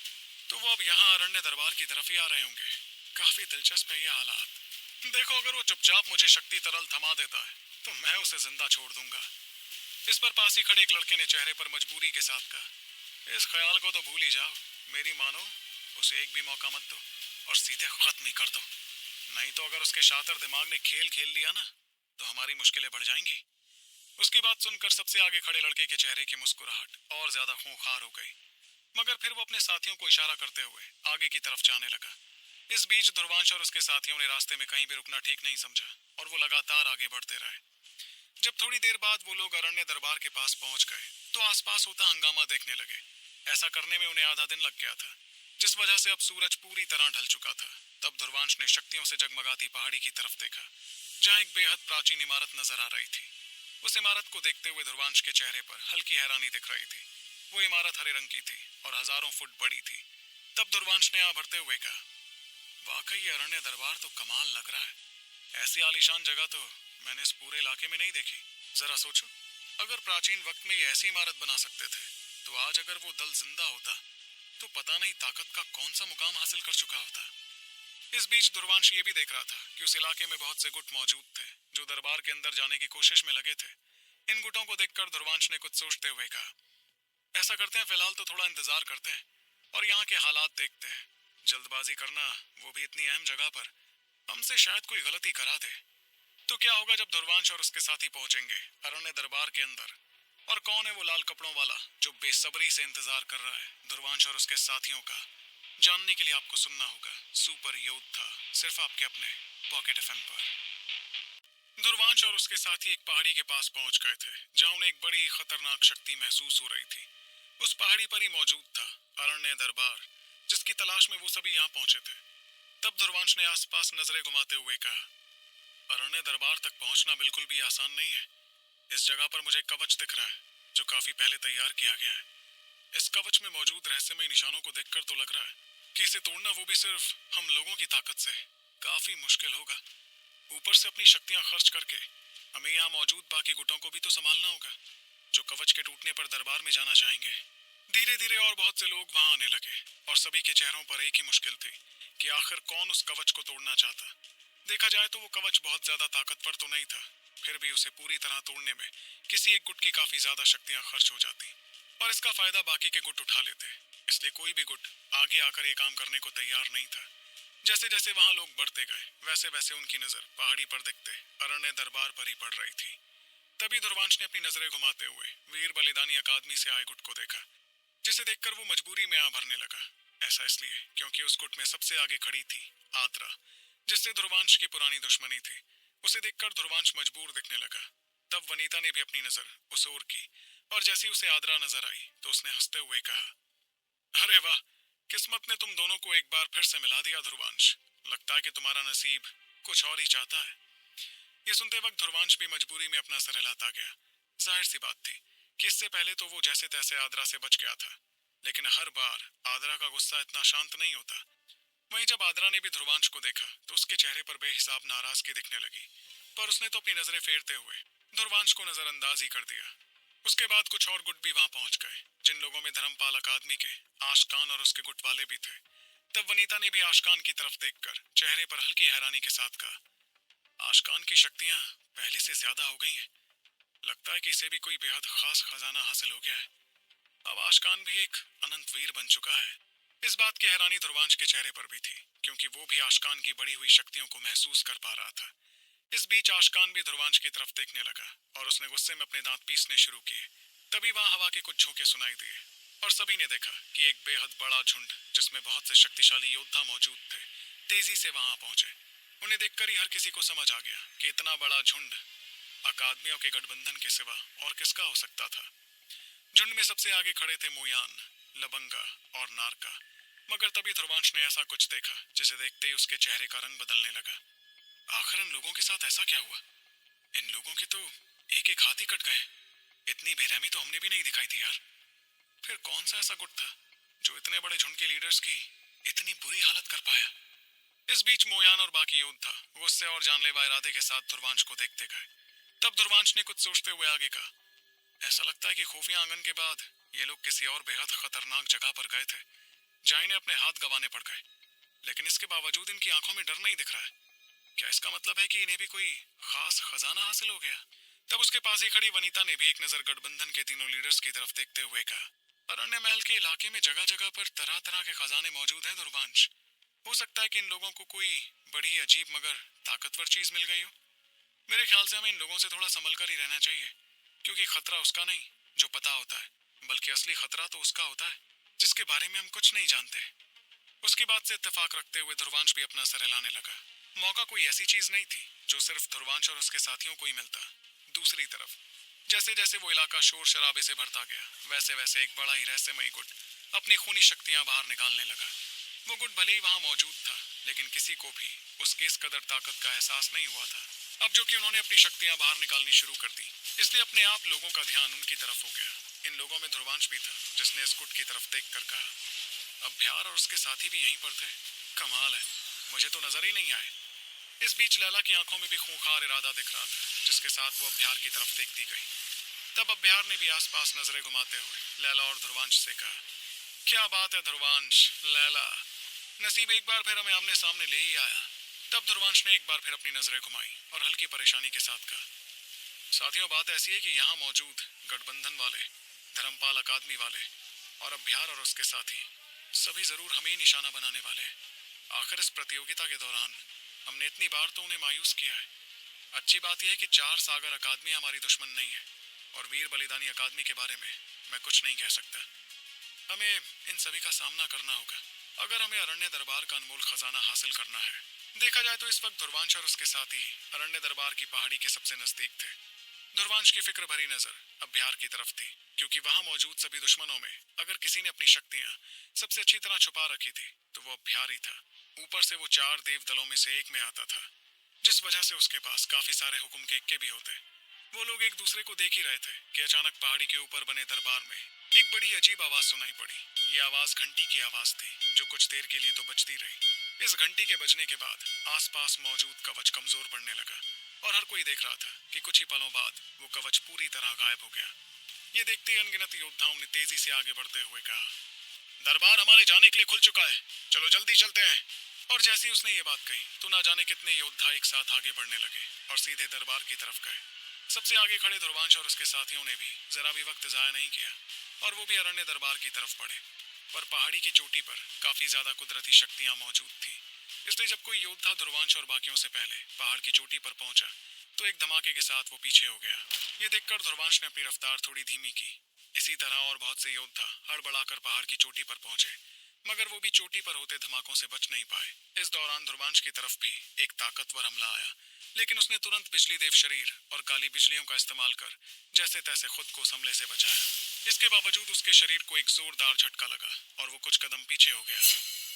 तो वो अब यहाँ अरण्य दरबार की तरफ ही आ रहे होंगे। काफी दिलचस्प है ये हालात। देखो, अगर वो चुपचाप मुझे शक्ति तरल थमा देता है तो मैं उसे जिंदा छोड़ दूंगा। इस पर पास ही खड़े एक लड़के ने चेहरे पर मजबूरी के साथ कहा, इस ख्याल को तो भूल ही जाओ। मेरी मानो, उसे एक भी मौका मत दो और सीधे खत्म ही कर दो। नहीं तो अगर उसके शातिर दिमाग ने खेल खेल लिया ना तो हमारी मुश्किलें बढ़ जाएंगी। उसकी बात सुनकर सबसे आगे खड़े लड़के के चेहरे की मुस्कुराहट और ज्यादा खूंखार हो गई, मगर फिर वो अपने साथियों को इशारा करते हुए आगे की तरफ जाने लगा। इस बीच ध्रुवांश और उसके साथियों ने रास्ते में कहीं भी रुकना ठीक नहीं समझा और वो लगातार आगे बढ़ते रहे। जब थोड़ी देर बाद वो लोग अरण्य दरबार के पास पहुंच गए तो आसपास होता हंगामा देखने लगे। ऐसा करने में उन्हें आधा दिन लग गया था, जिस वजह से अब सूरज पूरी तरह ढल चुका था। तब ध्रुवांश ने शक्तियों से जगमगाती पहाड़ी की तरफ देखा, जहाँ एक बेहद प्राचीन इमारत नजर आ रही थी। उस इमारत को देखते हुए ध्रुवांश के चेहरे पर हल्की हैरानी दिख रही थी। वो इमारत हरे रंग की थी और हजारों फुट बड़ी थी। तब ध्रुवांश ने आ भरते हुए कहा, वाकई ये अरण्य दरबार तो कमाल लग रहा है। ऐसी आलीशान जगह तो मैंने इस पूरे इलाके में नहीं देखी। जरा सोचो, अगर प्राचीन वक्त में ये ऐसी इमारत बना सकते थे तो आज अगर वो दल जिंदा होता तो पता नहीं ताकत का कौन सा मुकाम हासिल कर चुका होता। इस बीच ध्रुवांश ये भी देख रहा था कि उस इलाके में बहुत से गुट मौजूद थे जो दरबार के अंदर जाने की कोशिश में लगे थे। इन गुटों को देखकर ध्रुवांश ने कुछ सोचते हुए कहा, ऐसा करते हैं, फिलहाल तो थोड़ा इंतजार करते हैं और यहाँ के हालात देखते हैं। जल्दबाजी करना, वो भी इतनी अहम जगह पर, हमसे शायद कोई गलती करा दे। तो क्या होगा जब ध्रुवांश और उसके साथी पहुंचेंगे अरण्य दरबार के अंदर, और कौन है वो लाल कपड़ों वाला जो बेसब्री से इंतजार कर रहा है ध्रुवांश और उसके साथियों का, जानने के लिए आपको सुनना होगा सुपर योद्धा, सिर्फ आपके अपने पॉकेट एफएम पर। ध्रुवांश और उसके साथी एक पहाड़ी के पास पहुंच गए थे, जहां उन्हें एक बड़ी खतरनाक शक्ति महसूस हो रही थी। उस पहाड़ी पर ही मौजूद था अरण्य दरबार, जिसकी तलाश में वो सभी यहाँ पहुंचे थे। तब ध्रुवांश ने आसपास नजरें घुमाते हुए कहा, अरण्य दरबार तक पहुंचना बिल्कुल भी आसान नहीं है। इस जगह पर मुझे कवच दिख रहा है जो काफी पहले तैयार किया गया है। इस कवच में मौजूद रहस्यमय निशानों को देखकर तो लग रहा है कि इसे तोड़ना, वो भी सिर्फ हम लोगों की ताकत से, काफी मुश्किल होगा। ऊपर से अपनी शक्तियां खर्च करके हमें यहाँ मौजूद बाकी गुटों को भी तो संभालना होगा, जो कवच के टूटने पर दरबार में जाना चाहेंगे। धीरे धीरे और बहुत से लोग वहां आने लगे और सभी के चेहरों पर एक ही मुश्किल थी कि आखिर कौन उस कवच को तोड़ना चाहता। देखा जाए तो वो कवच बहुत ज्यादा ताकतवर तो नहीं था, फिर भी उसे पूरी तरह तोड़ने में किसी एक गुट की काफी ज्यादा शक्तियां खर्च हो जाती और इसका फायदा बाकी के गुट उठा लेते। इसलिए कोई भी गुट आगे आकर ये काम करने को तैयार नहीं था। जैसे जैसे वहां लोग बढ़ते गए वैसे वैसे उनकी नजर पहाड़ी पर दिखते अरण्य दरबार पर ही पड़ रही थी। तभी ध्रुवांश ने अपनी नजरें घुमाते हुए वीर बलिदानी अकादमी से आए गुट को देखा, जिसे देखकर वो मजबूरी में आ भरने लगा। ऐसा इसलिए क्योंकि उस गुट में सबसे आगे खड़ी थी आद्रा, जिससे ध्रुवांश की पुरानी दुश्मनी थी। उसे देखकर ध्रुवांश मजबूर दिखने लगा। तब वनीता ने भी अपनी नजर उस ओर की और जैसे उसे आद्रा नजर आई तो उसने हंसते हुए कहा, अरे वाह, किस्मत ने तुम दोनों को एक बार फिर से मिला दिया ध्रुवांश। लगता है कि तुम्हारा नसीब कुछ और ही चाहता है। ये सुनते वक्त ध्रुवांश भी मजबूरी में अपना सर हिलाता गया। जाहिर सी बात थी कि इससे पहले तो वो जैसे तैसे आद्रा से बच गया था, लेकिन हर बार आद्रा का गुस्सा इतना शांत नहीं होता। वहीं जब आद्रा ने भी ध्रुवांश को देखा तो उसके चेहरे पर बेहिसाब नाराजगी दिखने लगी, पर उसने तो अपनी नजरें फेरते हुए ध्रुवांश को नजरअंदाज ही कर दिया। उसके बाद कुछ और गुट भी वहां पहुंच गए, जिन लोगों में धर्मपाल अकादमी के आशकान और उसके गुट वाले भी थे। तब वनीता ने भी आशकान की तरफ देखकर चेहरे पर हल्की हैरानी के साथ कहा, आशकान की शक्तियां पहले से ज्यादा हो गई हैं। लगता है कि इसे भी कोई बेहद खास खजाना हासिल हो गया है। अब आशकान भी एक अनंत वीर बन चुका है। इस बात की हैरानी ध्रुवांश के चेहरे पर भी थी, क्योंकि वो भी आशकान की बढ़ी हुई शक्तियों को महसूस कर पा रहा था। इस बीच आशकान भी ध्रुवांश की तरफ देखने लगा और उसने गुस्से में अपने दांत पीसने शुरू किए। तभी वहां हवा के कुछ झोंके सुनाई दिए और सभी ने देखा कि एक बेहद बड़ा झुंड जिसमें बहुत से शक्तिशाली योद्धा मौजूद थे तेजी से वहां पहुंचे। उन्हें देखकर ही हर किसी को समझ आ गया कि इतना बड़ा झुंड अकादमियों के गठबंधन के सिवा और किसका हो सकता था। झुंड में सबसे आगे खड़े थे मोयान, लबंगा और नारका। मगर तभी ध्रुवांश ने ऐसा कुछ देखा जिसे देखते ही उसके चेहरे का रंग बदलने लगा। आखिर इन लोगों के साथ ऐसा क्या हुआ? इन लोगों के तो एक एक हाथ ही कट गए। इतनी बेरहमी तो हमने भी नहीं दिखाई थी यार। फिर कौन सा ऐसा गुट था जो इतने बड़े झुंड के लीडर्स की इतनी बुरी हालत कर पाया? इस बीच मोयान और बाकी योद्धा गुस्से और जानलेवा इरादे के साथ ध्रुवांश को देखते गए। तब ध्रुवांश ने कुछ सोचते हुए आगे कहा, ऐसा लगता है कि खुफिया आंगन के बाद ये लोग किसी और बेहद खतरनाक जगह पर गए थे जहां इन्हें अपने हाथ गंवाने पड़ गए। लेकिन इसके बावजूद इनकी आंखों में डर नहीं दिख रहा है। क्या इसका मतलब है कि इन्हें भी कोई खास खजाना हासिल हो गया? तब उसके पास ही खड़ी वनीता ने भी एक नजर गठबंधन के तीनों लीडर्स की तरफ देखते हुए कहा, अरण्य महल के इलाके में जगह जगह पर तरह तरह के खजाने मौजूद हैं ध्रुवांश। हो सकता है कि इन लोगों को कोई बड़ी अजीब मगर ताकतवर चीज मिल गई हो। मेरे ख्याल से हमें इन लोगों से थोड़ा संभल कर ही रहना चाहिए, क्योंकि खतरा उसका नहीं जो पता होता है, बल्कि असली खतरा तो उसका होता है जिसके बारे में हम कुछ नहीं जानते। उसकी बात से इत्तेफाक रखते हुए ध्रुवांश भी अपना सर हिलाने लगा। मौका कोई ऐसी चीज नहीं थी जो सिर्फ ध्रुवांश और उसके साथियों को ही मिलता। दूसरी तरफ जैसे जैसे वो इलाका शोर शराबे से भरता गया, वैसे वैसे एक बड़ा ही रहस्यमयी गुट अपनी खूनी शक्तियां बाहर निकालने लगा। वो गुट भले ही वहां मौजूद था, लेकिन किसी को भी उसकी इस कदर ताकत का एहसास नहीं हुआ था। अब जो कि उन्होंने अपनी शक्तियां बाहर निकालनी शुरू कर दी, इसलिए अपने आप लोगों का ध्यान उनकी तरफ हो गया। इन लोगों में ध्रुवांश भी था, जिसने इस गुट की तरफ देख कर कहा, अभ्यार और उसके साथी भी यहीं पर थे। कमाल है, मुझे तो नजर ही नहीं आए। इस बीच लैला की आंखों में भी खूंखार इरादा दिख रहा था, जिसके साथ वो अभ्यार की तरफ देखती गई। तब अभ्यार ने भी आसपास नजरें घुमाते हुए लैला और ध्रुवांश से कहा, क्या बात है ध्रुवांश, लैला, नसीब एक बार फिर हमें आमने सामने ले ही आया। तब ध्रुवांश ने एक बार फिर अपनी नजरें घुमाई और हल्की परेशानी के साथ कहा, साथियों, बात ऐसी है कि यहाँ मौजूद गठबंधन वाले, धर्मपाल अकादमी वाले और अभ्यार और उसके साथी सभी जरूर हमें ही निशाना बनाने वाले हैं। आखिर इस प्रतियोगिता के दौरान हमने इतनी बार तो उन्हें मायूस किया है। अच्छी बात यह है कि चार सागर अकादमी हमारी दुश्मन नहीं है, और वीर बलिदानी अकादमी के बारे में मैं कुछ नहीं कह सकता। हमें इन सभी का सामना करना होगा अगर हमें अरण्य दरबार का अनमोल खजाना हासिल करना है। देखा जाए तो इस वक्त ध्रुवांश और उसके साथी अरण्य दरबार की पहाड़ी के सबसे नजदीक थे। ध्रुवांश की फिक्र भरी नजर अभ्यार की तरफ थी, क्योंकि वहां मौजूद सभी दुश्मनों में अगर किसी ने अपनी शक्तियां सबसे अच्छी तरह छुपा रखी थी तो वो अभ्यार ही था। ऊपर से वो चार देव दलों में से एक में आता था, जिस वजह से उसके पास काफी सारे हुक्म के इक्के भी होते। वो लोग एक दूसरे को देख ही रहे थे कि अचानक पहाड़ी के ऊपर बने दरबार में एक बड़ी अजीब आवाज सुनाई पड़ी। ये आवाज घंटी की आवाज थी, जो कुछ देर के लिए तो बजती रही। इस घंटी के बजने के बाद आसपास मौजूद कवच कमजोर पड़ने लगा, और हर कोई देख रहा था कि कुछ ही पलों बाद वो कवच पूरी तरह गायब हो गया। ये देखते ही अनगिनत योद्धाओं ने तेजी से आगे बढ़ते हुए कहा, दरबार हमारे जाने के लिए खुल चुका है, चलो जल्दी चलते हैं। और जैसे ही उसने ये बात कही तो ना जाने कितने योद्धा एक साथ आगे बढ़ने लगे और सीधे दरबार की तरफ गए। सबसे आगे खड़े ध्रुवांश और उसके साथियों ने भी जरा भी वक्त जाया नहीं किया, और वो भी अरण्य दरबार की तरफ बढ़े। पर पहाड़ी की चोटी पर काफी ज्यादा कुदरती शक्तियां मौजूद थी, इसलिए जब कोई योद्धा ध्रुवांश और बाकियों से पहले पहाड़ की चोटी पर पहुंचा तो एक धमाके के साथ वो पीछे हो गया। ये देखकर ध्रुवांश ने अपनी रफ्तार थोड़ी धीमी की। इसी तरह और बहुत से योद्धा हड़बड़ाकर पहाड़ की चोटी पर पहुंचे, मगर वो भी चोटी पर होते धमाकों से बच नहीं पाए। इस दौरान ध्रुवांश की तरफ भी एक ताकतवर हमला आया, लेकिन उसने तुरंत बिजली देव शरीर और काली बिजलियों का इस्तेमाल कर जैसे तैसे खुद को उस हमले से बचाया। इसके बावजूद उसके शरीर को एक जोरदार झटका लगा और वो कुछ कदम पीछे हो गया।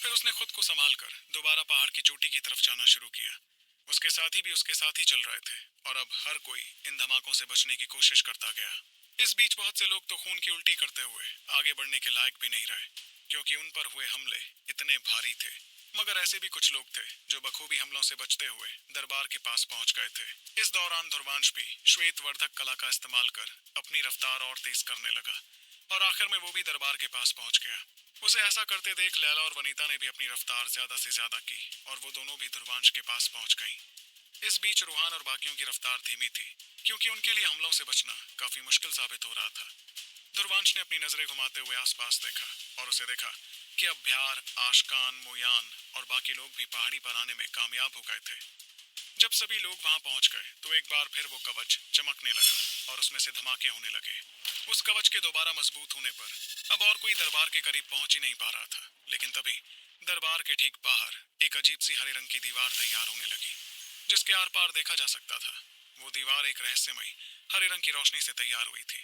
फिर उसने खुद को संभाल कर दोबारा पहाड़ की चोटी की तरफ जाना शुरू किया। उसके साथी भी उसके साथ ही चल रहे थे, और अब हर कोई इन धमाकों से बचने की कोशिश करता गया। इस बीच बहुत से लोग तो खून की उल्टी करते हुए आगे बढ़ने के लायक भी नहीं रहे, क्योंकि उन पर हुए हमले इतने भारी थे। मगर ऐसे भी कुछ लोग थे जो बखूबी हमलों से बचते हुए दरबार के पास पहुंच गए थे। इस दौरान ध्रुवांश भी श्वेत वर्धक कला का इस्तेमाल कर अपनी रफ्तार और तेज करने लगा, और आखिर में वो भी दरबार के पास पहुंच गया। उसे ऐसा करते देख लैला और वनीता ने भी अपनी रफ्तार ज्यादा से ज्यादा की, और वो दोनों भी ध्रुवांश के पास पहुंच गईं। इस बीच रूहान और बाकियों की रफ्तार धीमी थी, क्योंकि उनके लिए हमलों से बचना काफी मुश्किल साबित हो रहा था। ध्रुवांश ने अपनी नजरें घुमाते हुए आसपास देखा, और उसे देखा कि अभ्यार, आशकान, मोयान और बाकी लोग भी पहाड़ी पर आने में कामयाब हो गए थे। जब सभी लोग वहां पहुंच गए तो एक बार फिर वो कवच चमकने लगा और उसमें से धमाके होने लगे। उस कवच के दोबारा मजबूत होने पर अब और कोई दरबार के करीब पहुंच ही नहीं पा रहा था। लेकिन तभी दरबार के ठीक बाहर एक अजीब सी हरे रंग की दीवार तैयार होने लगी, जिसके आर पार देखा जा सकता था। वो दीवार एक रहस्यमयी हरे रंग की रोशनी से तैयार हुई थी,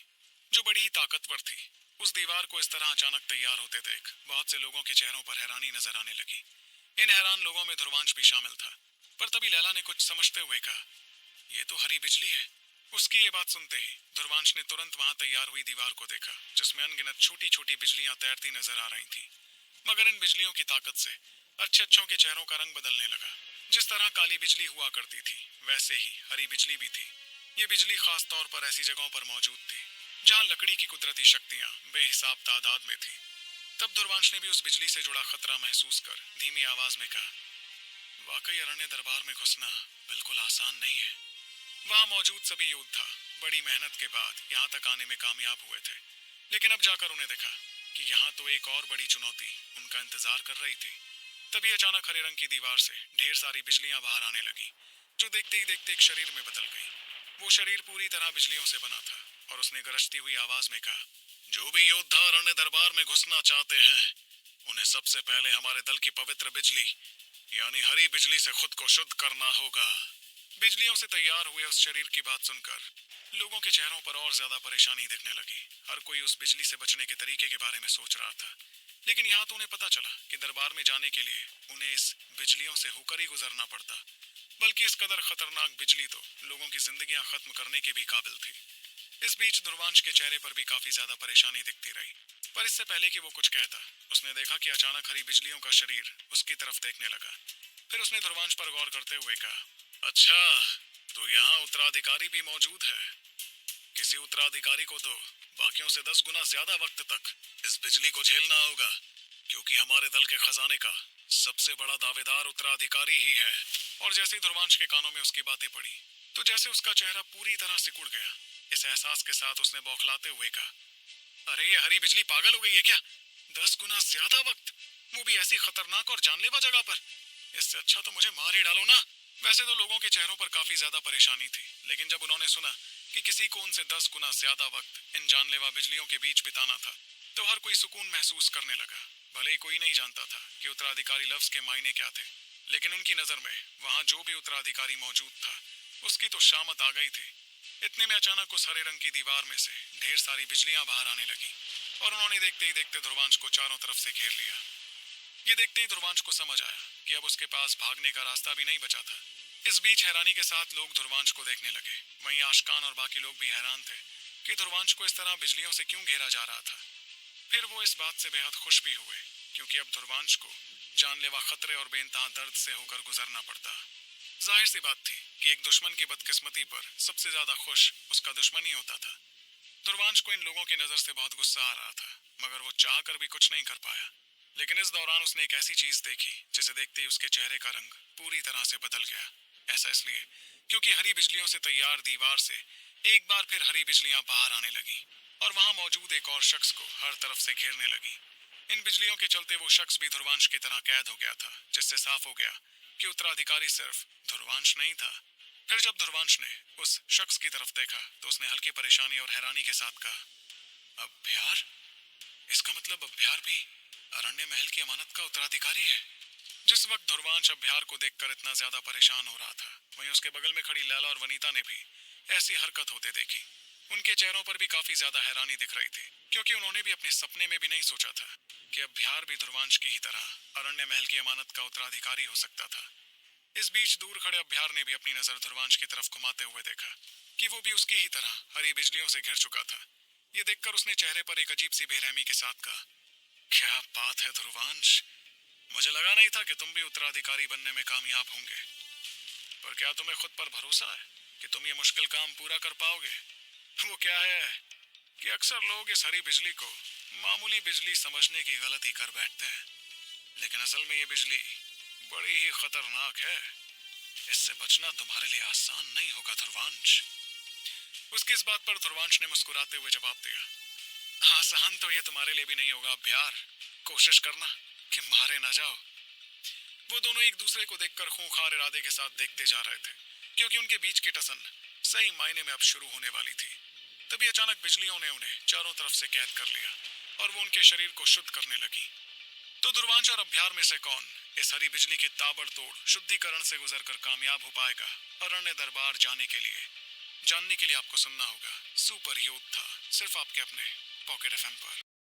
जो बड़ी ही ताकतवर थी। उस दीवार को इस तरह अचानक तैयार होते देख बहुत से लोगों के चेहरों पर हैरानी नजर आने लगी। इन हैरान लोगों में ध्रुवांश भी शामिल था। पर तभी लैला ने कुछ समझते हुए कहा, ये तो हरी बिजली है। उसकी ये बात सुनते ही ध्रुवांश ने तुरंत वहां तैयार हुई दीवार को देखा, जिसमें अनगिनत छोटी छोटी बिजलियां तैरती नजर आ रही थीं। मगर इन बिजलियों की ताकत से अच्छे अच्छों के चेहरों का रंग बदलने लगा। जिस तरह काली बिजली हुआ करती थी, वैसे ही हरी बिजली भी थी। ये बिजली खास तौर पर ऐसी जगहों पर मौजूद थी जहां लकड़ी की कुदरती शक्तियां बेहिसाब तादाद में थी। तब ध्रुवांश ने भी उस बिजली से जुड़ा खतरा महसूस कर धीमी आवाज में कहा, वाकई अरण्य दरबार में घुसना बिल्कुल आसान नहीं है। वहां मौजूद सभी योद्धा बड़ी मेहनत के बाद यहाँ तक आने में कामयाब हुए थे, लेकिन अब जाकर उन्हें देखा कि यहाँ तो एक और बड़ी चुनौती उनका इंतजार कर रही थी। तभी अचानक हरे रंग की दीवार से ढेर सारी बिजलियां बाहर आने लगी, जो देखते ही देखते एक शरीर में बदल गई। वो शरीर पूरी तरह बिजलियों से बना था और उसने गरजती हुई आवाज में कहा, जो भी योद्धा अरण्य दरबार में घुसना चाहते हैं, उन्हें सबसे पहले हमारे दल की पवित्र बिजली यानी हरी बिजली से खुद को शुद्ध करना होगा। बिजलियों से तैयार हुए उस शरीर की बात सुनकर लोगों के चेहरों पर और ज्यादा परेशानी दिखने लगी। हर कोई उस बिजली से बचने के तरीके के बारे में सोच रहा था, लेकिन यहाँ तो उन्हें पता चला कि दरबार में जाने के लिए उन्हें इस बिजलियों से होकर ही गुजरना पड़ता। बल्कि इस कदर खतरनाक बिजली तो लोगों की जिंदगियां खत्म करने के भी काबिल थी। इस बीच ध्रुवांश के चेहरे पर भी काफी ज्यादा परेशानी दिखती रही। पर इससे पहले कि वो कुछ कहता, उसने देखा कि अचानक हरी बिजलियों का शरीर उसकी तरफ देखने लगा। फिर उसने ध्रुवांश पर गौर करते हुए कहा, अच्छा, तो यहाँ उत्तराधिकारी भी मौजूद है। किसी उत्तराधिकारी को तो बाकियों से 10 गुना ज्यादा वक्त तक इस बिजली को झेलना होगा, क्योंकि हमारे दल के खजाने का सबसे बड़ा दावेदार उत्तराधिकारी ही है। और जैसे ही ध्रुवांश के कानों में उसकी बातें पड़ी, तो जैसे उसका चेहरा पूरी तरह सिकुड़ गया। इस एहसास के साथ उसने बौखलाते हुए कहा, अरे ये हरी बिजली पागल हो गई है क्या? 10 गुना ज्यादा वक्त, वो भी ऐसी खतरनाक और जानलेवा जगह पर। इससे अच्छा तो मुझे मार ही डालो ना। वैसे तो लोगों के चेहरों पर काफी ज्यादा परेशानी थी, लेकिन जब उन्होंने सुना कि किसी को उनसे 10 गुना ज्यादा वक्त इन जानलेवा बिजलियों के बीच बिताना था, तो हर कोई सुकून महसूस करने लगा। भले ही कोई नहीं जानता था कि उत्तराधिकारी लफ्ज के मायने क्या थे, लेकिन उनकी नजर में वहां जो भी उत्तराधिकारी मौजूद था, उसकी तो शामत आ गई थी। इतने में अचानक उस हरे रंग की दीवार में से ढेर सारी बिजलियां बाहर आने लगी और उन्होंने देखते ही देखते ध्रुवांश को चारों तरफ से घेर लिया। ये देखते ही ध्रुवांश को समझ आया कि अब उसके पास भागने का रास्ता भी नहीं बचा था। इस बीच हैरानी के साथ लोग ध्रुवांश को देखने लगे। वहीं आशकान और बाकी लोग भी हैरान थे कि ध्रुवांश को इस तरह बिजलियों से क्यों घेरा जा रहा था। फिर वो इस बात से बेहद खुश भी हुए, क्योंकि अब ध्रुवांश को जानलेवा खतरे और बेइंतहा दर्द से होकर गुजरना पड़ता। जाहिर सी बात थी कि एक दुश्मन की बदकिस्मती पर सबसे ज्यादा खुश उसका दुश्मन ही होता था। ध्रुवांश को इन लोगों की नजर से बहुत गुस्सा आ रहा था, मगर वो चाह कर भी कुछ नहीं कर पाया। लेकिन इस दौरान उसने एक ऐसी चीज देखी जिसे देखते ही उसके चेहरे का रंग पूरी तरह से बदल गया। ऐसा इसलिए क्योंकि हरी बिजलियों से तैयार दीवार से एक बार फिर हरी बिजलियां बाहर आने लगी और वहां मौजूद एक और शख्स को हर तरफ से घेरने लगी। इन बिजलियों के चलते वो शख्स भी ध्रुवांश की तरह कैद हो गया था, जिससे साफ हो गया कि उत्तराधिकारी सिर्फ ध्रुवांश नहीं था। फिर जब ध्रुवांश ने उस शख्स की तरफ देखा, तो उसने हल्की परेशानी और हैरानी के साथ कहा, अभ्यार? इसका मतलब अभ्यार भी अरण्य महल की अमानत का उत्तराधिकारी है। जिस वक्त ध्रुवांश अभ्यार को देखकर इतना ज्यादा परेशान हो रहा था, वहीं उसके बगल में खड़ी लैला और वनीता ने भी ऐसी हरकत होते देखी। उनके चेहरों पर भी काफी ज्यादा हैरानी दिख रही थी, क्योंकि उन्होंने भी अपने सपने में भी नहीं सोचा था कि अभ्यार भी ध्रुवांश की ही तरह अरण्य महल की अमानत का उत्तराधिकारी हो सकता था। इस बीच दूर खड़े अभ्यार ने भी अपनी नजर ध्रुवांश की तरफ घुमाते हुए देखा कि वो भी उसकी ही तरह हरी बिजलियों से घिर चुका था। ये देखकर उसने चेहरे पर एक अजीब सी बेरहमी के साथ कहा, क्या बात है ध्रुवांश, मुझे लगा नहीं था कि तुम भी उत्तराधिकारी बनने में कामयाब होंगे। पर क्या तुम्हें खुद पर भरोसा है कि तुम ये मुश्किल काम पूरा कर पाओगे? वो क्या है कि अक्सर लोग इस हरी बिजली को मामूली बिजली समझने की गलती कर बैठते हैं, लेकिन असल में ये बिजली बड़ी ही खतरनाक है। इससे बचना तुम्हारे लिए आसान नहीं होगा ध्रुवांश। उसकी इस बात पर ध्रुवांश ने मुस्कुराते हुए जवाब दिया, आसान तो ये तुम्हारे लिए भी नहीं होगा अभ्यार। कोशिश करना कि मारे ना जाओ। वो दोनों एक दूसरे को देखकर खूंखार इरादे के साथ देखते जा रहे थे, क्योंकि उनके बीच की टसन सही मायने में अब शुरू होने वाली थी। तभी अचानक बिजलियों ने उन्हें चारों तरफ से कैद कर लिया और वो उनके शरीर को शुद्ध करने लगी। तो ध्रुवांश और अभ्यार में से कौन इस हरी बिजली के ताबड़तोड़ शुद्धिकरण से गुजरकर कामयाब हो पाएगा अरण्य दरबार जाने के लिए? जानने के लिए आपको सुनना होगा सुपर योद्धा, सिर्फ आपके अपने पॉकेट एफएम पर।